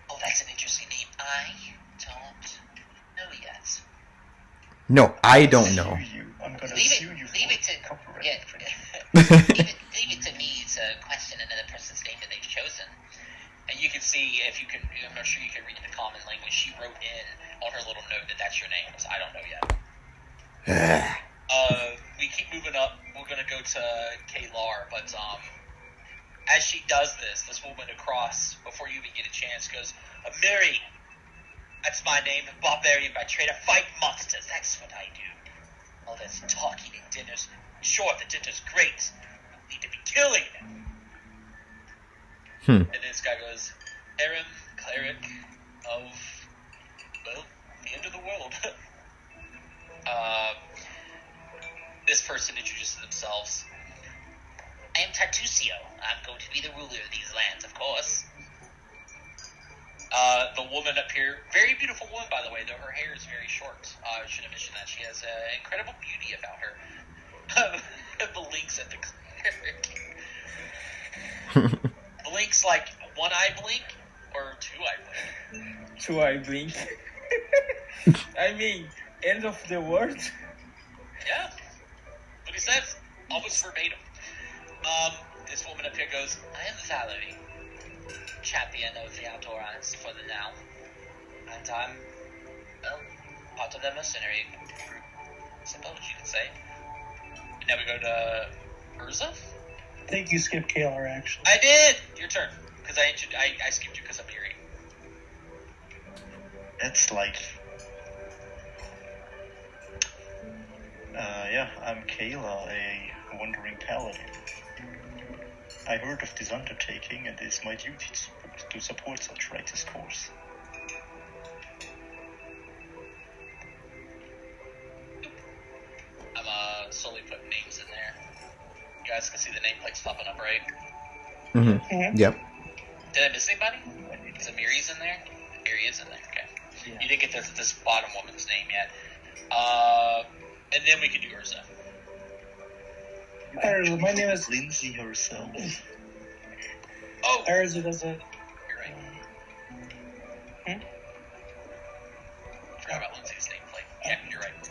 A: Oh, that's an interesting name. I don't know yet.
B: No, I don't know.
C: I'm gonna
A: Leave
C: sue
A: it.
C: you
A: Leave
C: for
A: it to
C: copyright
A: yeah.
C: infringement.
A: leave it to me to question another person's name that they've chosen. And you can see if you can. I'm not sure you can read the common language. She wrote in on her little note that that's your name. So I don't know yet. We keep moving up. We'll we're gonna go to Kaylar, but as she does this woman across, before you even get a chance, goes, Miri, that's my name, barbarian by trade. I fight monsters, that's what I do. All this talking and dinners. Sure, the dinner's great. We need to be killing them. And this guy goes, Aaron, cleric of, well, the end of the world. This person introduces themselves. I am Tartusio. I'm going to be the ruler of these lands, of course. The woman up here, very beautiful woman, by the way, though her hair is very short. I should have mentioned that. She has incredible beauty about her. Blinks at the cleric. Blinks like one-eye blink or two-eye blink?
E: Two-eye blink. I mean, end of the world?
A: Yeah. What he says, almost verbatim. This woman up here goes, I am Valerie, champion of the Outdoorans for the now. And I'm, well, part of the mercenary group, I suppose you could say. And now we go to Urza.
D: I think you skipped Kaylar, actually.
A: I did! Your turn. Because I skipped you because I'm Yuri.
C: That's like... yeah, I'm Kayla, a wandering paladin. I heard of this undertaking, and it is my duty to support such righteous cause.
A: I'm slowly putting names in there. You guys can see the nameplates popping up, right?
B: Mm-hmm. Yep.
A: Did I miss anybody? Is Amiri's in there? Amiri is in there, okay. Yeah. You didn't get this bottom woman's name yet. And then we can do Urza.
D: My name is
C: Lindsay herself.
A: Oh!
D: Urza does it.
A: You're right. Forgot about Lindsay's nameplate. Yeah, you're right.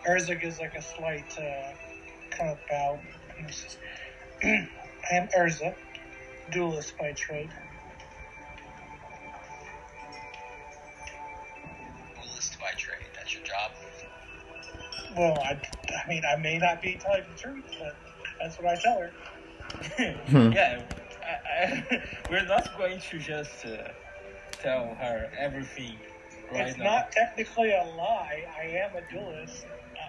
D: Urza gives like a slight kind of bow. And says, I am Urza, duelist by trade.
A: Duelist by trade, that's your job?
D: Well, I mean, I may not be telling the truth, but that's what I tell her.
E: Yeah, we're not going to just tell her everything right
D: it's
E: now.
D: It's not technically a lie. I am a duelist.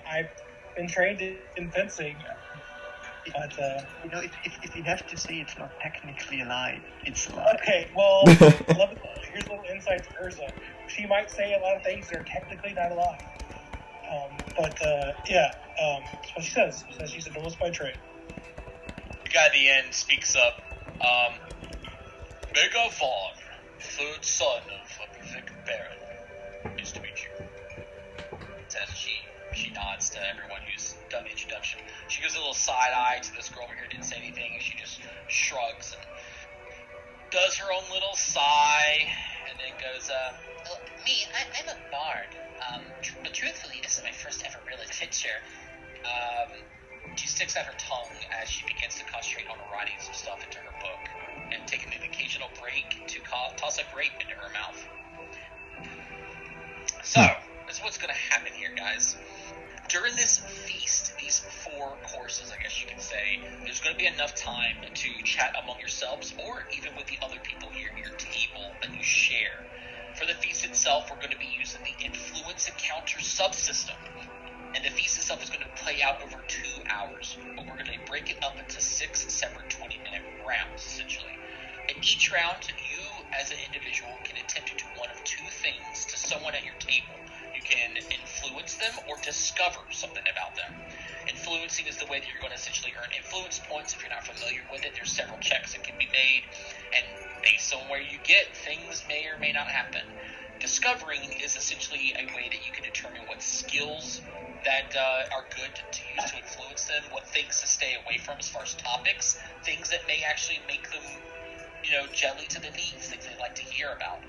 D: I've been trained in fencing. But,
C: if you have to say it's not technically a lie, it's a lie.
D: Okay, well, here's a little insight to Urza. She might say a lot of things that are technically not a lie. That's what she says. She says she's a duelist by trade.
A: The guy at the end speaks up. Mega Vaughn, third son of a perfect baron. Nice to meet you. Says she nods to everyone who's done the introduction. She gives a little side eye to this girl over here, didn't say anything, and she just shrugs and does her own little sigh, and then goes, I'm a bard, but truthfully, this is my first ever real adventure. She sticks out her tongue as she begins to concentrate on writing some stuff into her book, and taking an occasional break to toss a grape into her mouth. So, this is what's going to happen here, guys. During this feast, these 4 courses, I guess you can say, there's going to be enough time to chat among yourselves, or even with the other people here at your table that you share. For the feast itself, we're going to be using the Influence Encounter subsystem. And the feast itself is going to play out over 2 hours, but we're going to break it up into 6 separate 20-minute rounds, essentially. In each round, you, as an individual, can attempt to do one of 2 things to someone at your table. You can influence them or discover something about them. Influencing is the way that you're going to essentially earn influence points. If you're not familiar with it, there's several checks that can be made, and based on where you get, things may or may not happen. Discovering is essentially a way that you can determine what skills that are good to use to influence them, what things to stay away from as far as topics, things that may actually make them, jelly to the knees, things they like to hear about.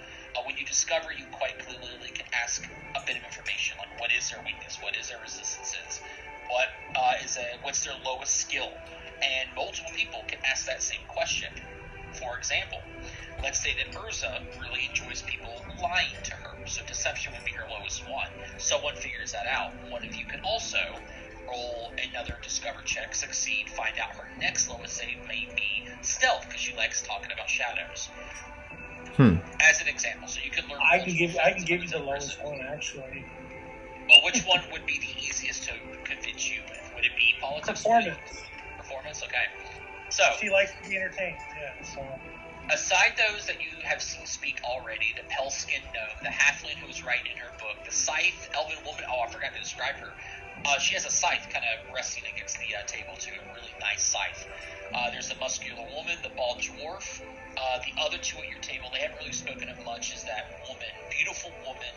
A: When you discover, you quite clearly can ask a bit of information, like what is their weakness, what is their resistances, what's their lowest skill, and multiple people can ask that same question. For example, let's say that Urza really enjoys people lying to her, so deception would be her lowest one. Someone figures that out. One of you can also roll another discover check, success find out her next lowest save may be stealth, because she likes talking about shadows. As an example, so you can learn.
D: I can give you the lowest one actually.
A: Well, which one would be the easiest to convince you? Would it be politics? Performance. Okay. So
D: she likes to be entertained. Yeah. So.
A: Aside those that you have seen speak already, the pale-skinned gnome, the halfling who's writing in her book, the scythe elven woman. Oh, I forgot to describe her. She has a scythe kind of resting against the table too. A really nice scythe. There's the muscular woman, the bald dwarf. The other two at your table, they haven't really spoken of much. Is that woman, beautiful woman,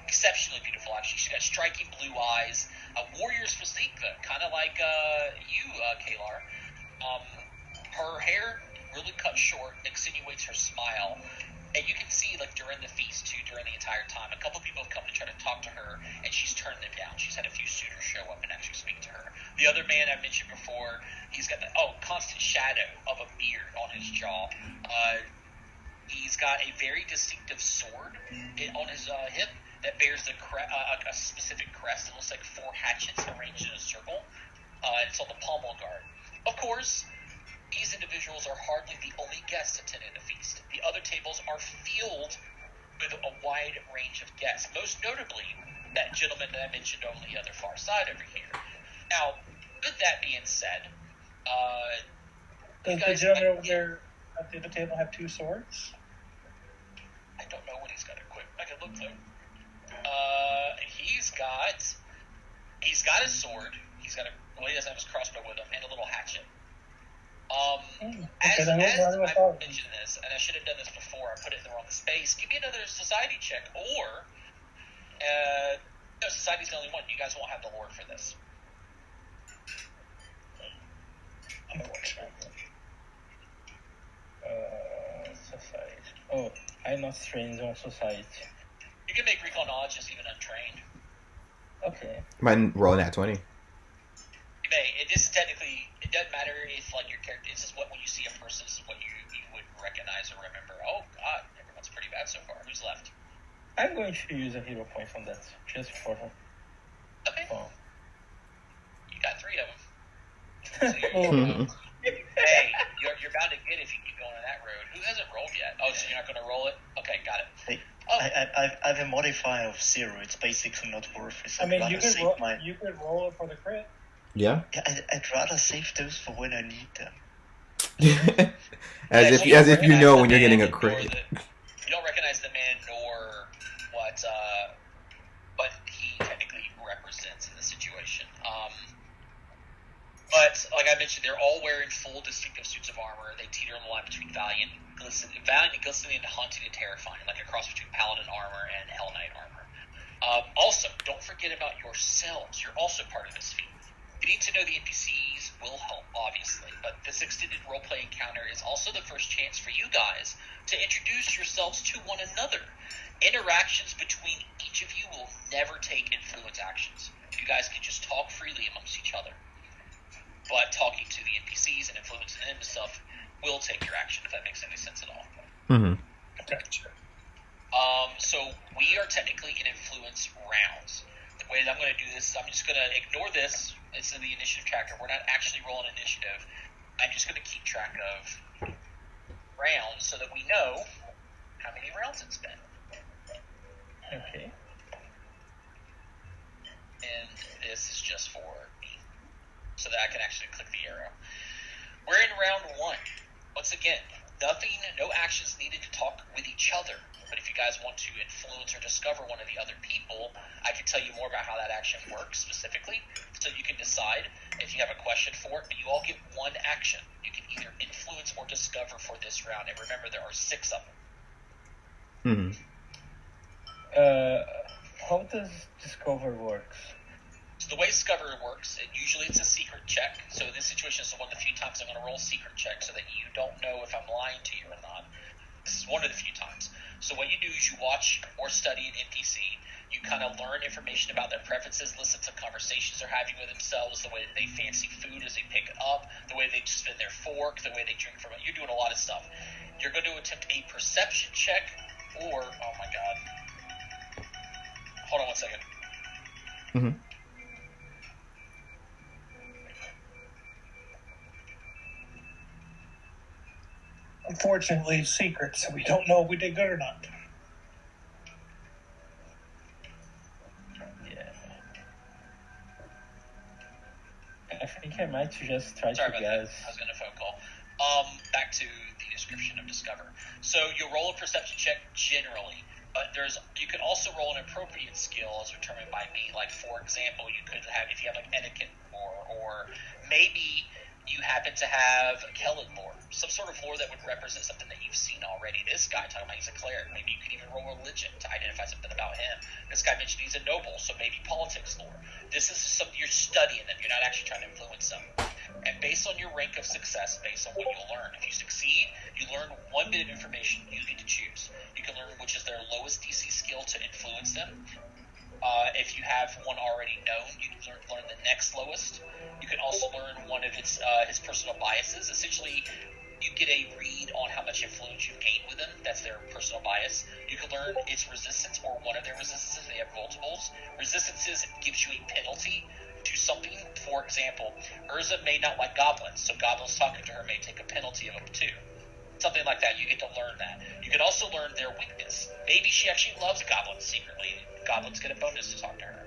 A: exceptionally beautiful actually. She's got striking blue eyes, a warrior's physique, kind of like you, Kalar. Her hair really cut short, accentuates her smile. And you can see, like, during the feast, too, during the entire time, a couple people have come to try to talk to her, and she's turned them down. She's had a few suitors show up and actually speak to her. The other man I mentioned before, he's got the, constant shadow of a beard on his jaw. He's got a very distinctive sword on his hip that bears a specific crest. It looks like 4 hatchets arranged in a circle. It's on the pommel guard. Of course, these individuals are hardly the only guests attending the feast. The other tables are filled with a wide range of guests, most notably that gentleman that I mentioned on the other far side over here. Now, with that being said,
D: does the gentleman over there at the other table have 2 swords?
A: I don't know what he's got equipped. I can look though. He's got his sword. He doesn't have his crossbow with him, and a little hatchet. As I mentioned this, and I should have done this before, I put it in the wrong space. Give me another society check, or no, society's the only one. You guys won't have the lore for this.
E: Society. Oh, I'm not trained on society.
A: You can make recall knowledge just even untrained.
E: Okay.
B: Might roll that 20.
A: You may. It doesn't matter if, like, your character, this is what when you see a person, this is what you would recognize or remember. Oh, God, everyone's pretty bad so far. Who's left?
E: I'm going to use a hero point from that, just for her.
A: Okay.
E: Oh.
A: You got 3 of them. So hey, you're bound to get if you keep going on that road. Who hasn't rolled yet? Oh, so you're not going to roll it? Okay, got it.
C: Hey, I have a modifier of 0. It's basically not worth it.
D: I mean, you could roll it for the crit.
B: Yeah.
C: I'd rather save those for when I need them.
B: as if you know when you're getting a crit.
A: You don't recognize the man nor what he technically represents in the situation. But like I mentioned, they're all wearing full distinctive suits of armor. They teeter on the line between valiant and glistening, haunting and terrifying, like a cross between paladin armor and hell knight armor. Also, don't forget about yourselves. You're also part of this feat. Getting to know the NPCs will help, obviously, but this extended roleplay encounter is also the first chance for you guys to introduce yourselves to one another. Interactions between each of you will never take influence actions. You guys can just talk freely amongst each other. But talking to the NPCs and influencing them and stuff will take your action, if that makes any sense at all.
B: Mm-hmm.
D: Gotcha.
A: So we are technically in influence rounds. The way that I'm going to do this is I'm just going to ignore this. It's in the initiative tracker. We're not actually rolling initiative. I'm just going to keep track of rounds so that we know how many rounds it's been.
E: Okay.
A: And this is just for me, so that I can actually click the arrow. We're in round 1. Once again, no actions needed to talk with each other. But if you guys want to influence or discover one of the other people, I can tell you more about how that action works specifically, so you can decide if you have a question for it. But you all get 1 action. You can either influence or discover for this round. And remember, there are 6 of them.
E: How does Discover works?
A: So the way Discover works, usually it's a secret check. So this situation is one of the few times I'm going to roll a secret check so that you don't know if I'm lying to you or not. This is one of the few times. So what you do is you watch or study an NPC. You kind of learn information about their preferences, listen to conversations they're having with themselves, the way that they fancy food as they pick it up, the way they spin their fork, the way they drink from it. You're doing a lot of stuff. You're going to attempt a perception check or, oh my god. Hold on 1 second.
B: Mm-hmm.
D: unfortunately secret, so we don't know if we did good or not.
E: Yeah. I think I might just try
A: Sorry
E: to
A: about that.
E: guess.
A: I was going to phone call. Back to the description of Discover. So you'll roll a perception check generally, but you could also roll an appropriate skill as determined by me. Like, for example, you could have, if you have like etiquette or maybe you happen to have Kellen lore, some sort of lore that would represent something that you've seen already. This guy talking about he's a cleric. Maybe you could even roll religion to identify something about him. This guy mentioned he's a noble, so maybe politics lore. This is something you're studying them. You're not actually trying to influence them. And based on your rank of success, based on what you'll learn, if you succeed, you learn one bit of information you get to choose. You can learn which is their lowest DC skill to influence them. If you have one already known, you can learn the next lowest. You can also learn one of his personal biases. Essentially, you get a read on how much influence you've gained with them. That's their personal bias. You can learn its resistance or one of their resistances. They have multiples. Resistances gives you a penalty to something. For example, Urza may not like goblins, so goblins talking to her may take a penalty of up to 2. Something like that. You get to learn that. You can also learn their weakness. Maybe she actually loves goblins secretly. Goblins get a bonus to talk to her.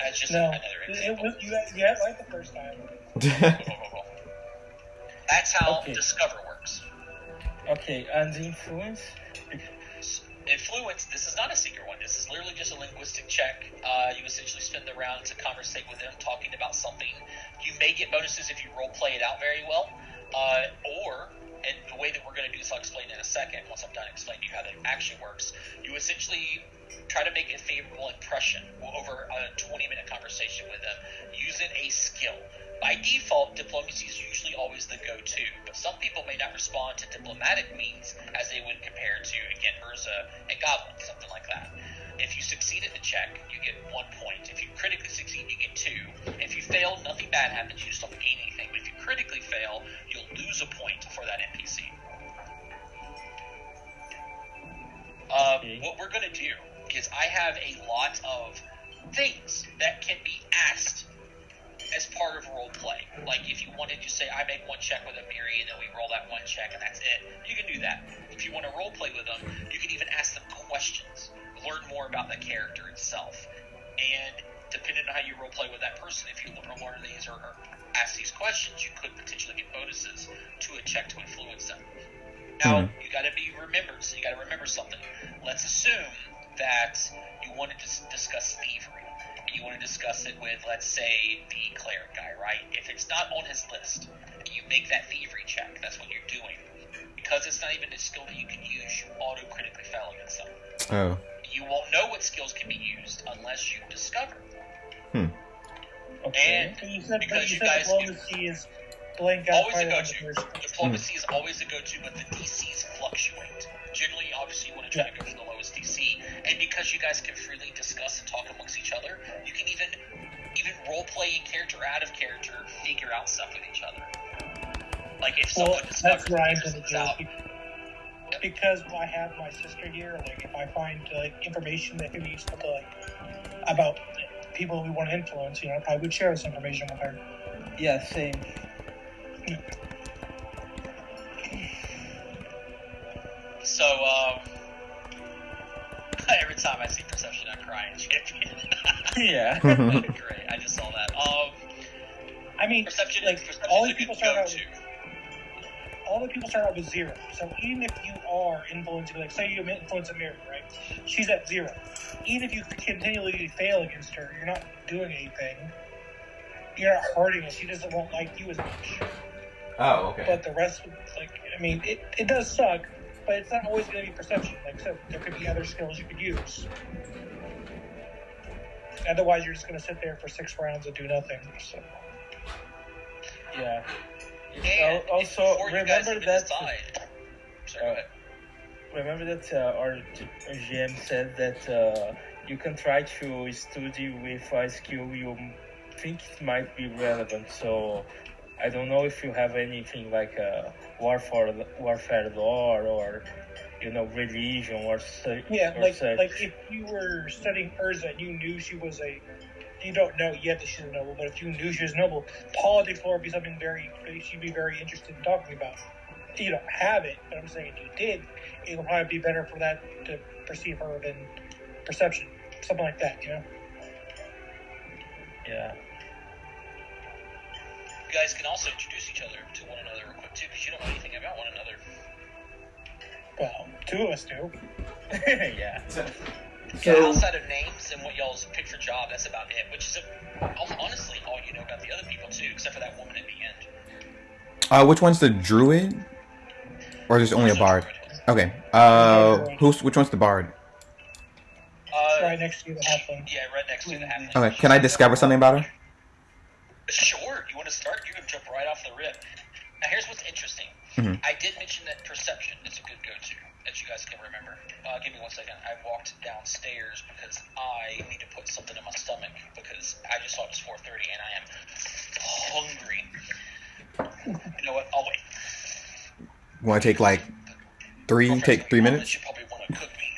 A: That's just another example.
D: You had right the first time.
A: That's how Discover works.
E: Okay, and the influence?
A: Influence, this is not a secret one. This is literally just a linguistic check. You essentially spend the round to conversate with them, talking about something. You may get bonuses if you role play it out very well. And the way that we're going to do this, I'll explain in a second, once I'm done explaining to you how that actually works. You essentially try to make a favorable impression over a 20-minute conversation with them using a skill. By default, diplomacy is usually always the go-to, but some people may not respond to diplomatic means as they would compare to, again, Urza and Goblin, something like that. If you succeed at the check, you get 1 point. If you critically succeed, you get 2. If you fail, nothing bad happens. You just don't gain anything. But if you critically fail, you'll lose a point for that NPC. What we're going to do is I have a lot of things that can be asked as part of role play. Like if you wanted to say, I make one check with Amiri and then we roll that one check and that's it, you can do that. If you want to role play with them, you can even ask them questions, learn more about the character itself. And depending on how you role play with that person, if you learn these or ask these questions, you could potentially get bonuses to a check to influence them. Now, you got to be remembered, so you got to remember something. Let's assume that you wanted to discuss thievery. You want to discuss it with, let's say, the cleric guy, right? If it's not on his list, you make that thievery check. That's what you're doing. Because it's not even a skill that you can use, you auto-critically fail against them.
B: Oh.
A: You won't know what skills can be used unless you discover them.
E: Okay.
A: And
D: You said
A: because you guys
D: diplomacy is blank out.
A: always a go-to. Diplomacy is always a go-to, but the DCs fluctuate. Generally, obviously, you want to try to go for the lowest DC. And because you guys can freely discuss and talk amongst each other, you can even role-play in character, out of character, figure out stuff with each other. Like if someone discovers
D: that's where I'm
A: figures
D: going
A: things
D: to
A: out.
D: Because I have my sister here. Like if I find information that can be useful to about people we want to influence, I would share this information with her.
E: Yeah, same.
A: So, every time I see Perception, I'm crying, champion.
E: Yeah.
A: Great, I just saw that.
D: I mean,
A: Perception,
D: all
A: is
D: the
A: a
D: people
A: good
D: start out.
A: go-to.
D: All the people start out with 0. So even if you are influencing, like say you influence Amiri, right? She's at 0. Even if you continually fail against her, you're not doing anything. You're not hurting her. She doesn't won't like you as much.
B: Oh, okay.
D: But the rest, it does suck, but it's not always going to be perception. Like so, there could be other skills you could use. Otherwise, you're just going to sit there for 6 rounds and do nothing. So.
E: Yeah.
A: And
E: Also,
A: before you guys
E: remember
A: even
E: that.
A: decide, sorry, go ahead.
E: Remember that our GM said that you can try to study with a skill you think it might be relevant. So I don't know if you have anything like warfare lore or religion or
D: like if you were studying Urza and you knew she was you don't know yet that she's a noble, but if you knew she was noble, politics lore would be something she'd be very interested in talking about. you don't have it, but I'm saying you did, it'll probably be better for that to perceive her than perception. Something like that, you know?
E: Yeah.
A: You guys can also introduce each other to one another real quick, too, because you don't know anything about one another.
D: Well, two of us do.
E: Yeah.
A: Yeah, outside of names and what y'all's pick for job, that's about it. Which is honestly all you know about the other people too, except for that woman at the end.
B: Which one's the druid? Or is it only a bard? Okay. Which one's the bard?
D: Right next to you, the halfling.
A: Yeah, right next to the halfling.
B: Okay. Can I discover something about her?
A: Sure. You want to start? You can jump right off the rip. Now, here's what's interesting.
B: Mm-hmm.
A: I did mention that perception is a good go-to, as you guys can remember. Give me 1 second. I walked downstairs because I need to put something in my stomach because I just saw it was 4:30 and I am hungry. You know what? I'll wait.
B: Want to take like take 3 minutes?
A: You probably want to cook me.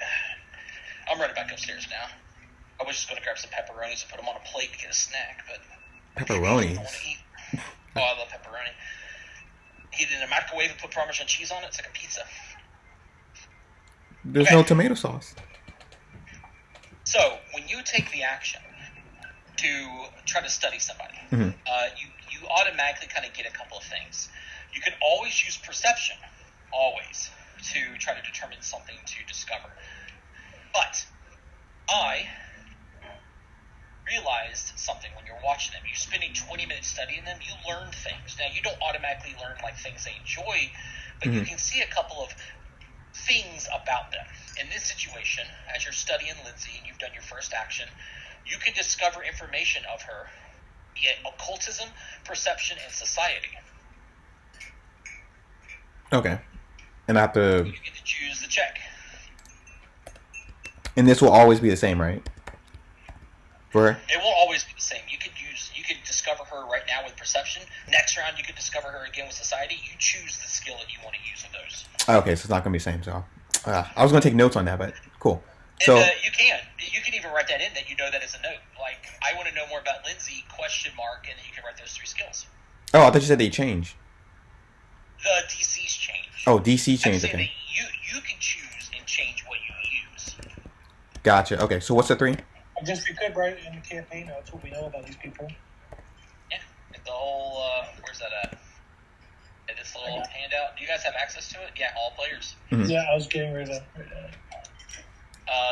A: I'm running back upstairs now. I was just going to grab some pepperonis and put them on a plate to get a snack, but
B: Pepperonis?
A: Oh, I love pepperoni. Heat it in a microwave and put Parmesan cheese on it. It's like a pizza.
B: There's no tomato sauce.
A: So, when you take the action to try to study somebody,
B: Mm-hmm.
A: You automatically kind of get a couple of things. You can always use perception, always, to try to determine something to discover. But I realized something when you're watching them. You're spending 20 minutes studying them, you learn things. Now, you don't automatically learn like things they enjoy, but you can see a couple of things about them. In this situation, as you're studying Lindsay and you've done your first action, you can discover information of her via occultism, perception, and society.
B: Okay. And I have to...
A: You get to choose the check.
B: And this will always be the same, right? For her?
A: It won't always be the same. You could discover her right now with perception. Next round, you could discover her again with society. You choose the skill that you want to use of those.
B: Okay, so it's not going to be the same. So I was going to take notes on that, but cool.
A: And, you can even write that in that you know that as a note. Like, I want to know more about Lindsay, ? And then you can write those 3 skills.
B: Oh, I thought you said they changed.
A: The DCs change.
B: Oh, DC changed.
A: I'm saying
B: Okay.
A: that you can choose and change what you use.
B: Gotcha. Okay, so what's the 3?
D: I guess we could write it in the campaign notes what we know about these people.
A: Yeah. The whole, where's that at? In this little handout. Do you guys have access to it? Yeah, all players.
B: Mm-hmm.
D: Yeah, I was getting rid of that.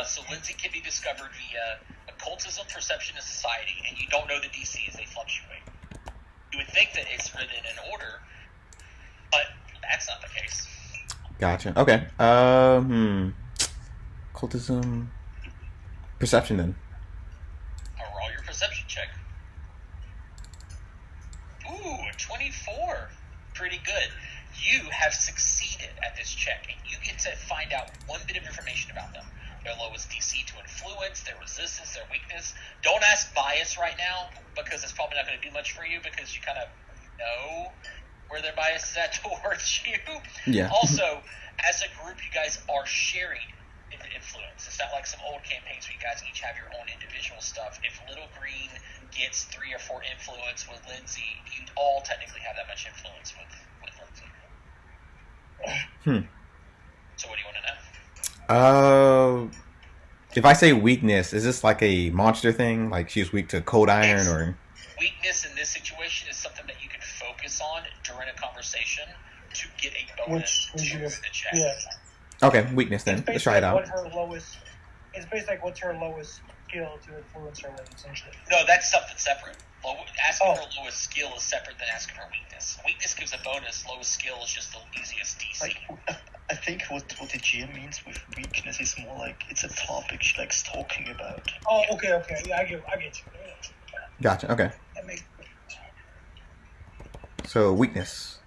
A: So Lindsay can be discovered via occultism, perception, and society, and you don't know the DCs, they fluctuate. You would think that it's written in order, but that's not the case.
B: Gotcha. Okay. Cultism. Perception then.
A: Roll your perception check. Ooh, a 24. Pretty good. You have succeeded at this check, and you get to find out one bit of information about them. Their lowest DC to influence, their resistance, their weakness. Don't ask bias right now, because it's probably not going to do much for you, because you kind of know where their bias is at towards you.
B: Yeah.
A: Also, as a group, you guys are sharing influence. It's not like some old campaigns where you guys each have your own individual stuff. If Little Green gets 3 or 4 influence with Lindsay, you all technically have that much influence with Lindsay. So what do you want to know?
B: If I say weakness, is this like a monster thing? Like she's weak to cold iron, or
A: weakness in this situation is something that you can focus on during a conversation to get a bonus to the check.
D: Yeah.
B: Okay, weakness then. Let's try it out.
D: It's basically like what's her lowest skill to influence her with, essentially.
A: No, that's something separate. Asking her lowest skill is separate than asking her weakness. Weakness gives a bonus. Lowest skill is just the easiest DC.
C: Like, I think what the GM means with weakness is more like it's a topic she likes talking about.
D: Oh, okay. Yeah, I get you.
B: Gotcha. Okay.
D: That makes
B: So weakness.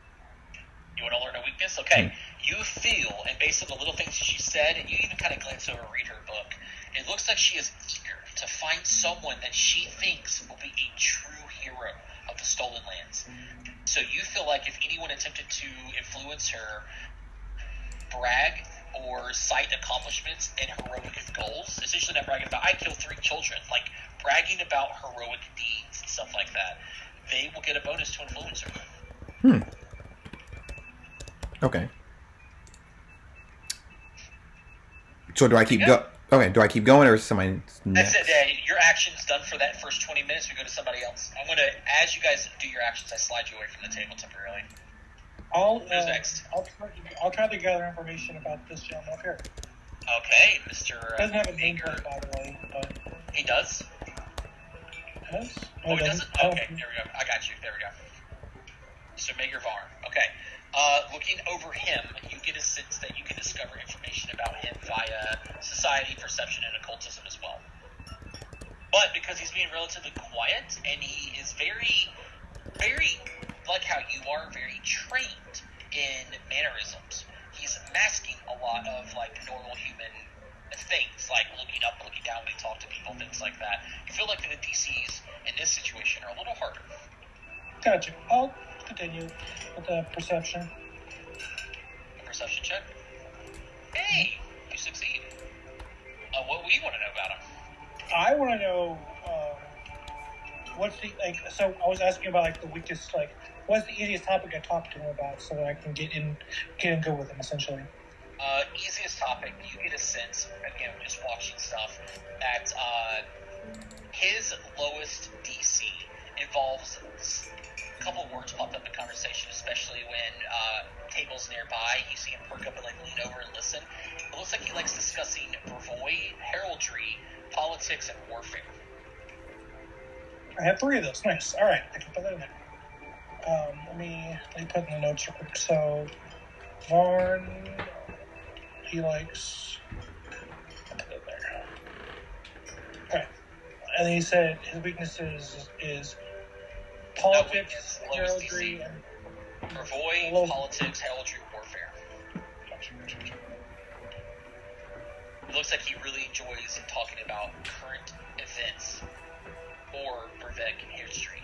A: You want to learn a weakness? Okay. You feel, and based on the little things she said, and you even kind of glance over, read her book, it looks like she is eager to find someone that she thinks will be a true hero of the Stolen Lands. So you feel like if anyone attempted to influence her, brag or cite accomplishments and heroic goals, essentially not bragging about, I killed 3 children, like bragging about heroic deeds and stuff like that, they will get a bonus to influence her.
B: Okay. So do I keep
A: Yeah.
B: Okay, do I keep going or is somebody
A: That's
B: next?
A: it. Your action's done for that first 20 minutes. We go to somebody else. I'm gonna, as you guys do your actions, I slide you away from the table temporarily. Who's next?
D: I'll try to gather information about this gentleman up here.
A: Okay, Mr.
D: Doesn't have a name
A: Baker.
D: tag, by the way, but
A: He does?
D: does?
A: Oh, he doesn't? Okay, there we go. I got you. There we go. So Mager Varn. Okay. Looking over him, you get a sense that you can discover information about him via society, perception, and occultism as well. But because he's being relatively quiet, and he is very, very, like how you are, very trained in mannerisms, he's masking a lot of, like, normal human things, like looking up, looking down when he talks to people, things like that. You feel like the DCs in this situation are a little harder.
D: Gotcha. I'll continue with the perception.
A: A perception check? Hey, you succeed. What do you want to know about him?
D: I want to know what's the So I was asking about the weakest what's the easiest topic I talk to him about so that I can get in good with him essentially.
A: Easiest topic, you get a sense, again, just watching stuff, that his lowest DC involves a couple of words popped up in conversation, especially when tables nearby, you see him perk up and lean over and listen. It looks like he likes discussing brevoy, heraldry, politics, and warfare.
D: I have 3 of those. Nice. All right, I can put that in there. Let me put in the notes real quick. So, Varn, he likes. I'll put it there. Okay, and then he said his weaknesses is politics, heraldry, and
A: brevoy, politics, heraldry, warfare.
D: Gotcha.
A: It looks like he really enjoys talking about current events or brevet history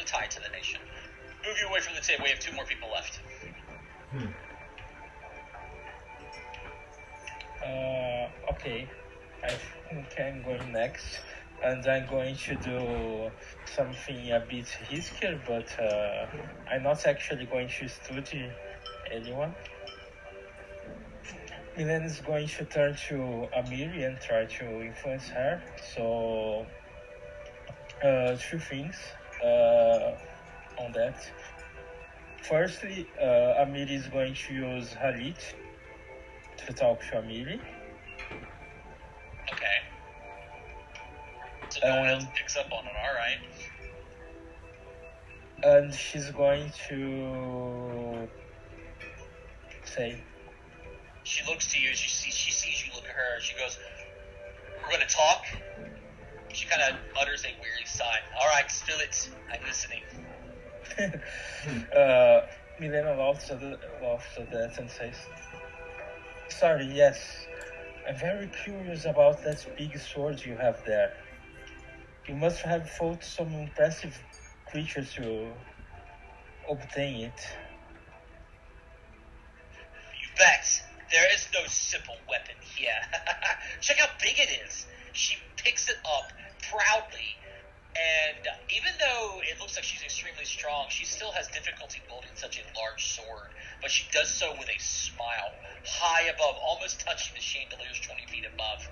A: tied to the nation. Move you away from the table. We have 2 more people left.
E: Okay. I think I'm going next. And I'm going to do something a bit riskier, but I'm not actually going to study anyone. Milan is going to turn to Amiri and try to influence her. So, 2 things on that. Firstly, Amiri is going to use Halit to talk to Amiri.
A: Okay. So no one else picks up on it, alright.
E: And she's going to say...
A: She looks to you, she sees you look at her, she goes, "We're going to talk?" She kind of utters a weary sigh. Alright, spill it. I'm listening.
E: Milena laughs at that and says, "Sorry, yes. I'm very curious about that big sword you have there. You must have fought some impressive creatures to obtain it."
A: You bet. There is no simple weapon here. Check how big it is. She picks it up proudly, and even though it looks like she's extremely strong, she still has difficulty wielding such a large sword, but she does so with a smile, high above, almost touching the chandeliers 20 feet above.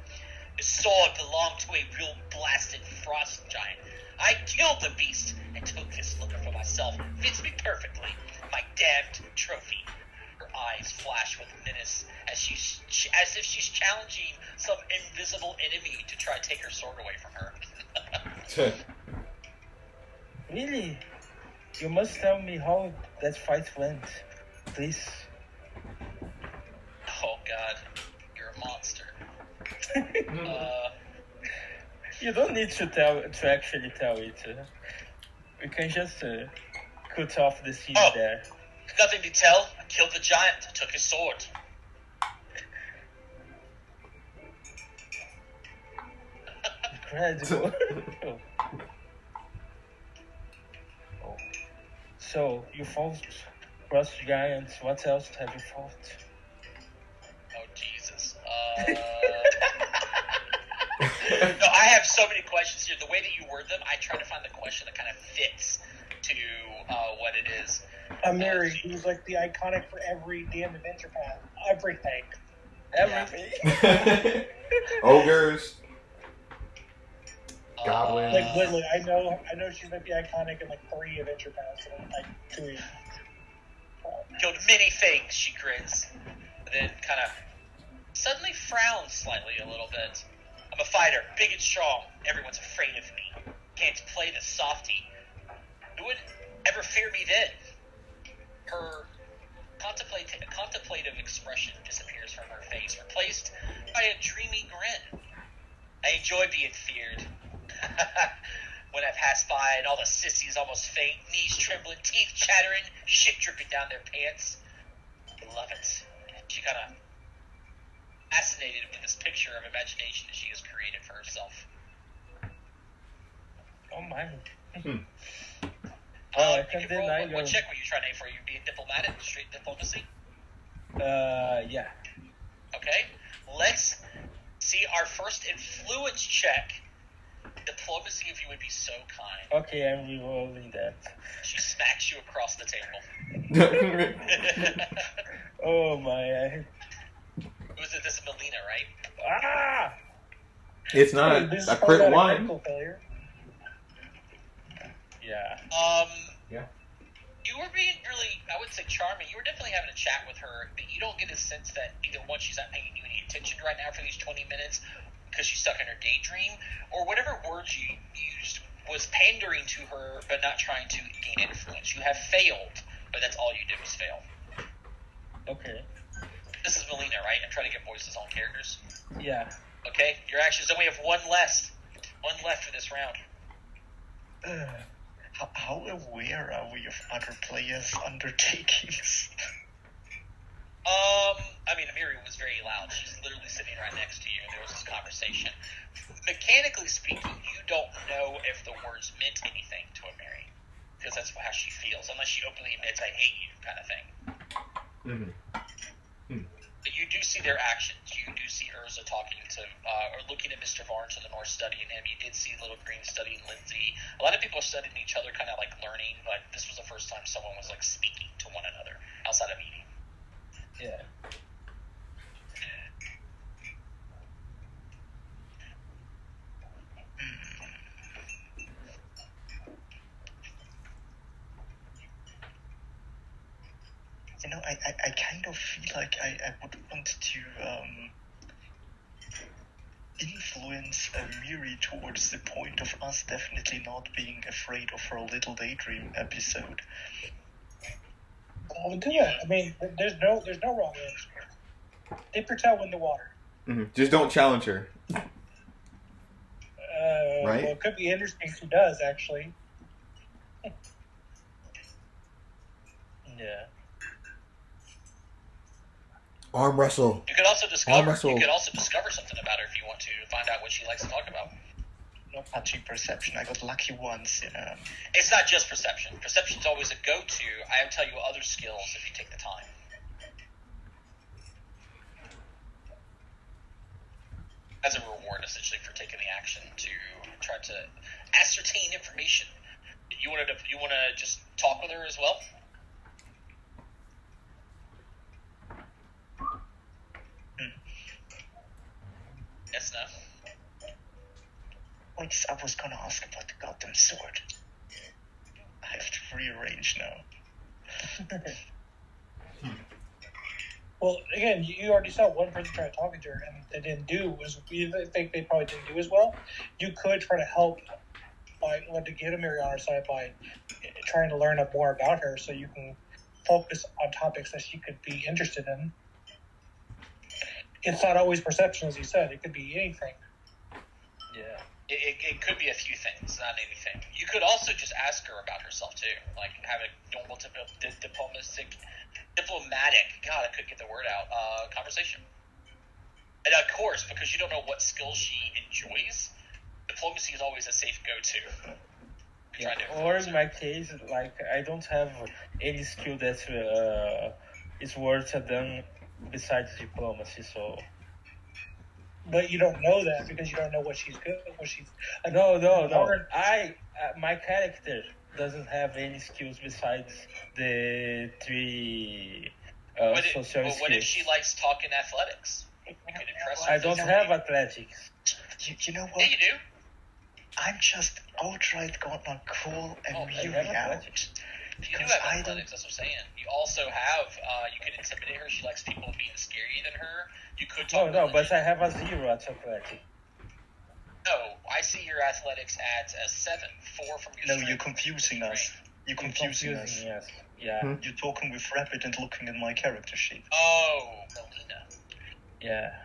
A: This sword belonged to a real blasted frost giant. I killed the beast and took this looker for myself. Fits me perfectly. My damned trophy. Her eyes flash with menace as if she's challenging some invisible enemy to try to take her sword away from her.
E: Really? You must tell me how that fight went, please.
A: Oh God, you're a monster.
E: You don't need to actually tell it. We can just cut off the scene there.
A: Nothing to tell. I killed the giant. I took his sword.
E: Incredible. So, you fought frost giants. What else have you fought?
A: Oh, Jesus. No, I have so many questions here. The way that you word them, I try to find the question that kind of fits to what it is.
D: Mary, who's like the iconic for every damn adventure path. Everything.
E: Everything.
B: Ogres, goblins.
D: Like literally, I know she's like the iconic in like 3 adventure paths and like 2.
A: Killed many things, she grins. And then kind of suddenly frowns slightly a little bit. I'm a fighter, big and strong. Everyone's afraid of me. Can't play the softy. Who would ever fear me then? Her contemplative expression disappears from her face, replaced by a dreamy grin. I enjoy being feared. When I pass by and all the sissies almost faint, knees trembling, teeth chattering, shit dripping down their pants. I love it. She kind of fascinated with this picture of imagination that she has created for herself.
E: Oh my.
A: I
E: can
A: you roll,
E: deny
A: what check were you trying to aim for? You being diplomatic, straight diplomacy?
E: Yeah.
A: Okay. Let's see our first influence check. Diplomacy, if you would be so kind.
E: Okay, I'm re-rolling that.
A: She smacks you across the table.
E: Oh my.
A: Who's it? This is Melina, right?
E: Ah!
B: It's not
D: This is
B: a
D: probably
B: crit
D: not a
B: 1.
D: critical failure.
E: Yeah.
B: Yeah.
A: You were being really, I would say, charming. You were definitely having a chat with her, but you don't get a sense that either one, she's not paying you any attention right now for these 20 minutes because she's stuck in her daydream, or whatever words you used was pandering to her but not trying to gain influence. You have failed, but that's all you did was fail.
E: Okay.
A: This is Melina, right? I'm trying to get voices on characters.
E: Yeah.
A: Okay, your actions. Then we have one left for this round.
C: How aware are we of other players' undertakings?
A: I mean, Amiri was very loud. She's literally sitting right next to you, and there was this conversation. Mechanically speaking, you don't know if the words meant anything to Amiri, because that's how she feels, unless she openly admits, I hate you, kind of thing. But you do see their actions. You do see Urza talking to, or looking at Mr. Varn to the north, studying him. You did see Little Green studying Lindsay. A lot of people are studying each other, kind of like learning, but this was the first time someone was like speaking to one another outside of eating.
E: Yeah.
C: You know, I kind of feel like I would want to influence Miri towards the point of us definitely not being afraid of her little daydream episode.
D: Well, do it. I mean, there's no wrong answer. Dip your toe in the water.
B: Just don't challenge her.
D: Right? Well, it could be interesting if she does, actually.
E: Yeah.
B: Arm wrestle.
A: You could also discover something about her if you want to find out what she likes to talk about.
C: No touching perception. I got lucky once.
A: It's not just perception. Perception's always a go-to. I will tell you other skills if you take the time. As a reward, essentially, for taking the action to try to ascertain information. You want to just talk with her as well? Yes, no.
C: Wait, I was gonna ask about the goddamn sword. I have to rearrange now.
D: Well, again, you already saw one person try talking to her, and they didn't do as you think they probably didn't do as well. You could try to help to get Amiri on our side by trying to learn more about her, so you can focus on topics that she could be interested in. It's not always perception, as you said. It could be anything.
A: Yeah. It could be a few things, not anything. You could also just ask her about herself, too. Like, have a normal, diplomatic, God, I couldn't get the word out, conversation. And of course, because you don't know what skills she enjoys, diplomacy is always a safe go-to.
E: Yeah. Or in my case, like, I don't have any skill that is worth done besides diplomacy, so...
D: But you don't know that because you don't know what she's good.
E: No. My character doesn't have any skills besides the 3 social skills.
A: What if she likes talking athletics? You could impress her.
E: I don't have athletics.
C: You know what?
A: Yeah, you do.
C: I'm just outright gonna call and
E: I
C: Miri
E: have
C: out.
E: athletics.
A: You do have athletics, that's what I'm saying. You also have, you could intimidate her. She likes people being scarier than her. You could talk
E: No, but
A: religion.
E: I have a 0 at athletics.
A: No, I see your athletics at a 7, 4 from your
C: No,
A: strength.
C: you're confusing us. You're confusing us.
E: Yes. Yeah.
C: You're talking with Rapid and looking at my character sheet.
A: Oh, Melina.
E: Yeah.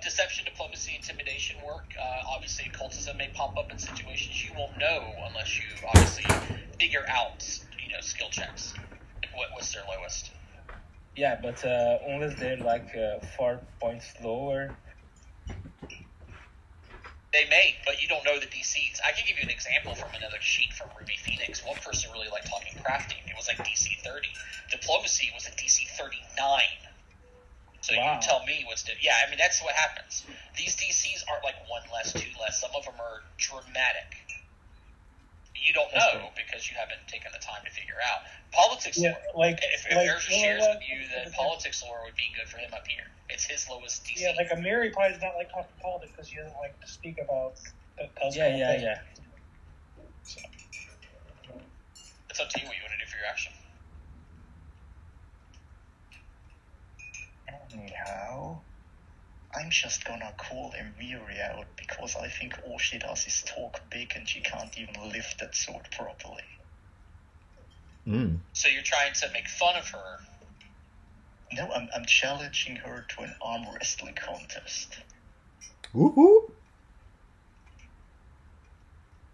A: Deception, diplomacy, intimidation work. Obviously, occultism may pop up in situations you won't know unless you obviously figure out, skill checks. What's their lowest?
E: Yeah, but unless they're like 4 points lower.
A: They may, but you don't know the DCs. I can give you an example from another sheet from Ruby Phoenix. One person really liked talking crafting. It was like DC 30. Diplomacy was a DC 39. So
E: Wow.
A: you tell me what's different. Yeah, I mean, that's what happens. These DCs aren't like 1 less, 2 less. Some of them are dramatic. You don't know because you haven't taken the time to figure out. Politics lore. If Eric shares with you that politics lore would be good for him up here. It's his lowest DC.
D: Yeah, like Amiri probably does not like talking politics because he doesn't like to speak about those kind of things.
E: Yeah.
A: It's up to you what you want to do for your action.
C: Anyhow, I'm just gonna call Emiri out because I think all she does is talk big and she can't even lift that sword properly.
A: So you're trying to make fun of her.
C: No, I'm challenging her to an arm wrestling contest.
B: Woohoo!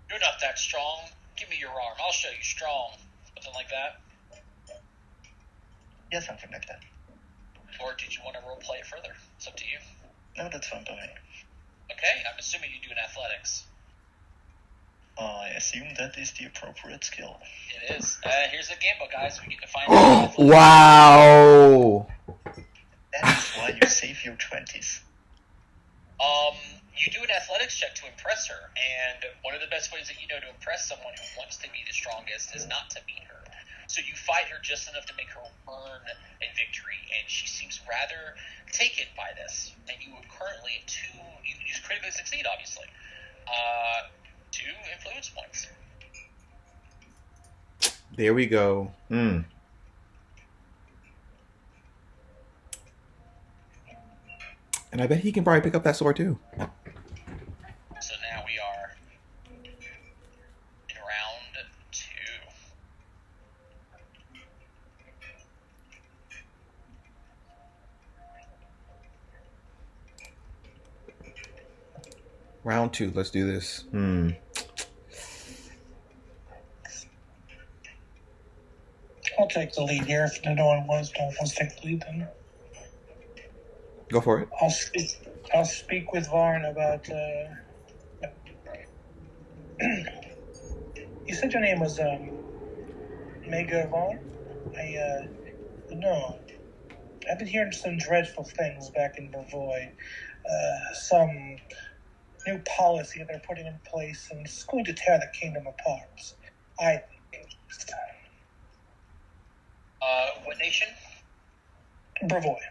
A: You're not that strong. Give me your arm. I'll show you strong. Something like that.
C: Yeah, something like that.
A: Or did you want to role play it further? It's up to you.
C: No, that's fine by me.
A: Okay, I'm assuming you do an athletics.
C: I assume that is the appropriate skill.
A: It is. Here's the gamble, guys. We get to find
B: Oh, wow!
C: That is why you save your 20s.
A: You do an athletics check to impress her, and one of the best ways that you know to impress someone who wants to be the strongest is not to beat her. So you fight her just enough to make her earn a victory, and she seems rather taken by this. And you would currently you just critically succeed, obviously. 2 influence points.
B: There we go. And I bet he can probably pick up that sword too.
A: So now we are in round 2.
B: Round 2. Let's do this.
D: I'll take the lead here if no one wants to take the lead. Then
B: Go for it.
D: I'll speak with Varn about. You said your name was Mega Varn. No. I've been hearing some dreadful things back in Brevoy. Some new policy they're putting in place, and it's going to tear the kingdom apart. I think this time.
A: What nation?
D: Brevoy.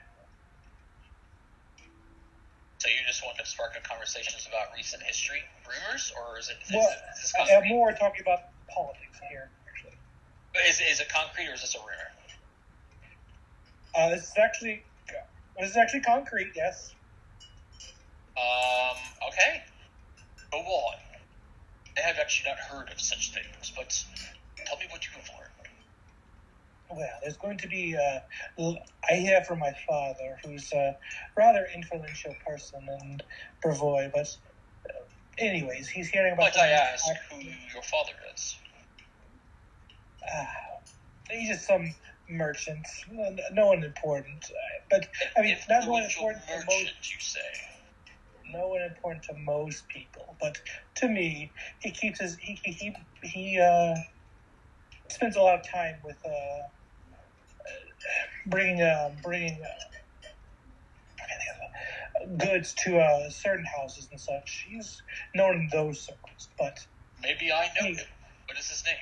A: So you just want to spark a conversations about recent history, rumors, or is this
D: I'm
A: concrete?
D: more talking about politics here, actually.
A: Is it concrete or is this a rumor?
D: This is actually concrete, yes.
A: Okay. Go on. I have actually not heard of such things, but tell me what you have learned.
D: Well, there's going to be, I hear from my father, who's a rather influential person in Brevoy, but anyways, he's hearing about...
A: But I ask who your father is.
D: He's just some merchant, no one important, but, I mean, not one important to most...
A: you say?
D: No one important to most people, but to me, he keeps his, he spends a lot of time with, bringing goods to certain houses and such. He's known in those circles, but
A: Maybe I know him. What is his name?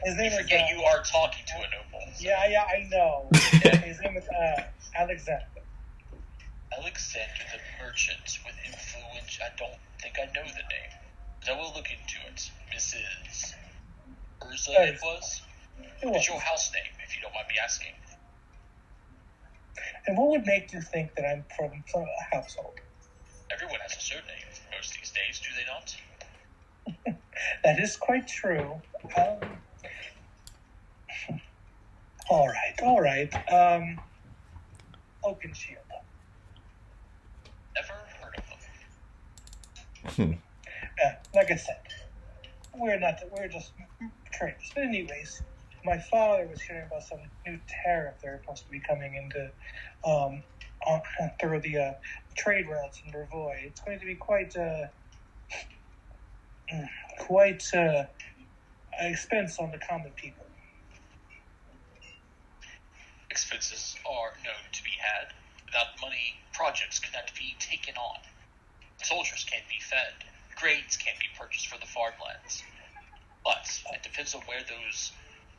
D: His name
A: You forget you are talking to a noble. So.
D: Yeah, I know. His name is Alexander.
A: Alexander the Merchant with influence. I don't think I know the name. But I will look into it. Mrs. Urza, it was? What is your house name, if you don't mind me asking?
D: And what would make you think that I'm from a household?
A: Everyone has a surname most these days, do they not?
D: That is quite true. All right. Open Shield.
A: Never heard of them.
D: Like I said, we're just traders. But anyways, my father was hearing about some new tariff they're supposed to be coming into through the trade routes in Brevoy. It's going to be quite expense on the common people.
A: Expenses are known to be had. Without money, projects cannot be taken on. Soldiers can't be fed. Grains can't be purchased for the farmlands. But it depends on where those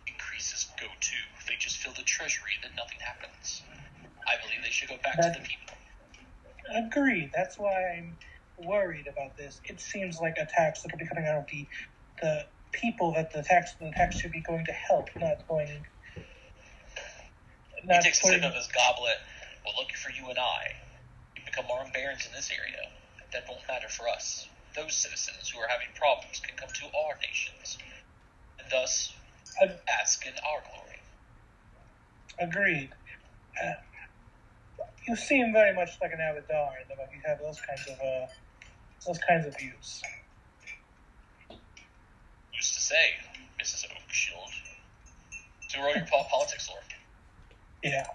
A: increases go to. If they just fill the treasury, then nothing happens. I believe they should go back to the people.
D: Agreed. That's why I'm worried about this. It seems like a tax that will be coming out of the people that the tax should be going to help, not going.
A: He takes a sip of his goblet. Well, lucky for you and I, we become armed barons in this area. That won't matter for us. Those citizens who are having problems can come to our nations, and thus ask in our glory.
D: Agreed. You seem very much like an avatar, and you have those kinds of views.
A: Used to say, Mrs. Oakshield. So you wrote your politics, Lord.
D: Yeah.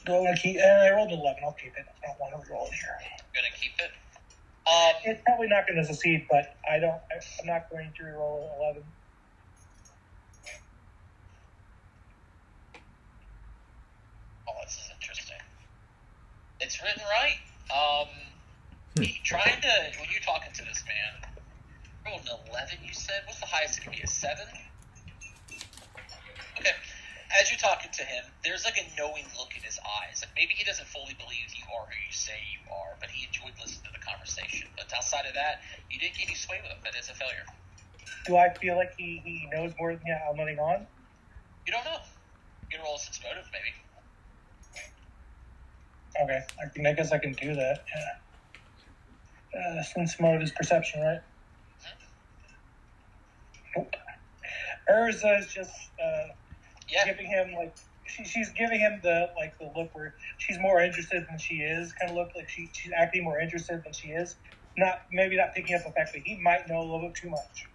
D: Do I want to keep? I rolled 11. I'll keep it. I don't want to roll it here.
A: Gonna keep it.
D: It's probably not going to succeed, but I'm not going to reroll 11.
A: Oh, this is interesting. It's written right. Trying to when you're talking to this man, rolled an 11. You said what's the highest it could be? A 7. Okay. As you're talking to him, there's like a knowing look in his eyes. Like maybe he doesn't fully believe you are who you say you are, but he enjoyed listening to the conversation. But outside of that, you didn't get any sway with him. That is a failure.
D: Do I feel like he knows more than I'm letting on?
A: You don't know. You can roll a sense motive, maybe.
D: Okay, I guess I can do that. Yeah. Sense motive is perception, right? Nope. Urza is just giving him like she's giving him the look where she's more interested than she is, kind of look like she's acting more interested than she is. Maybe not picking up the fact that he might know a little bit too much.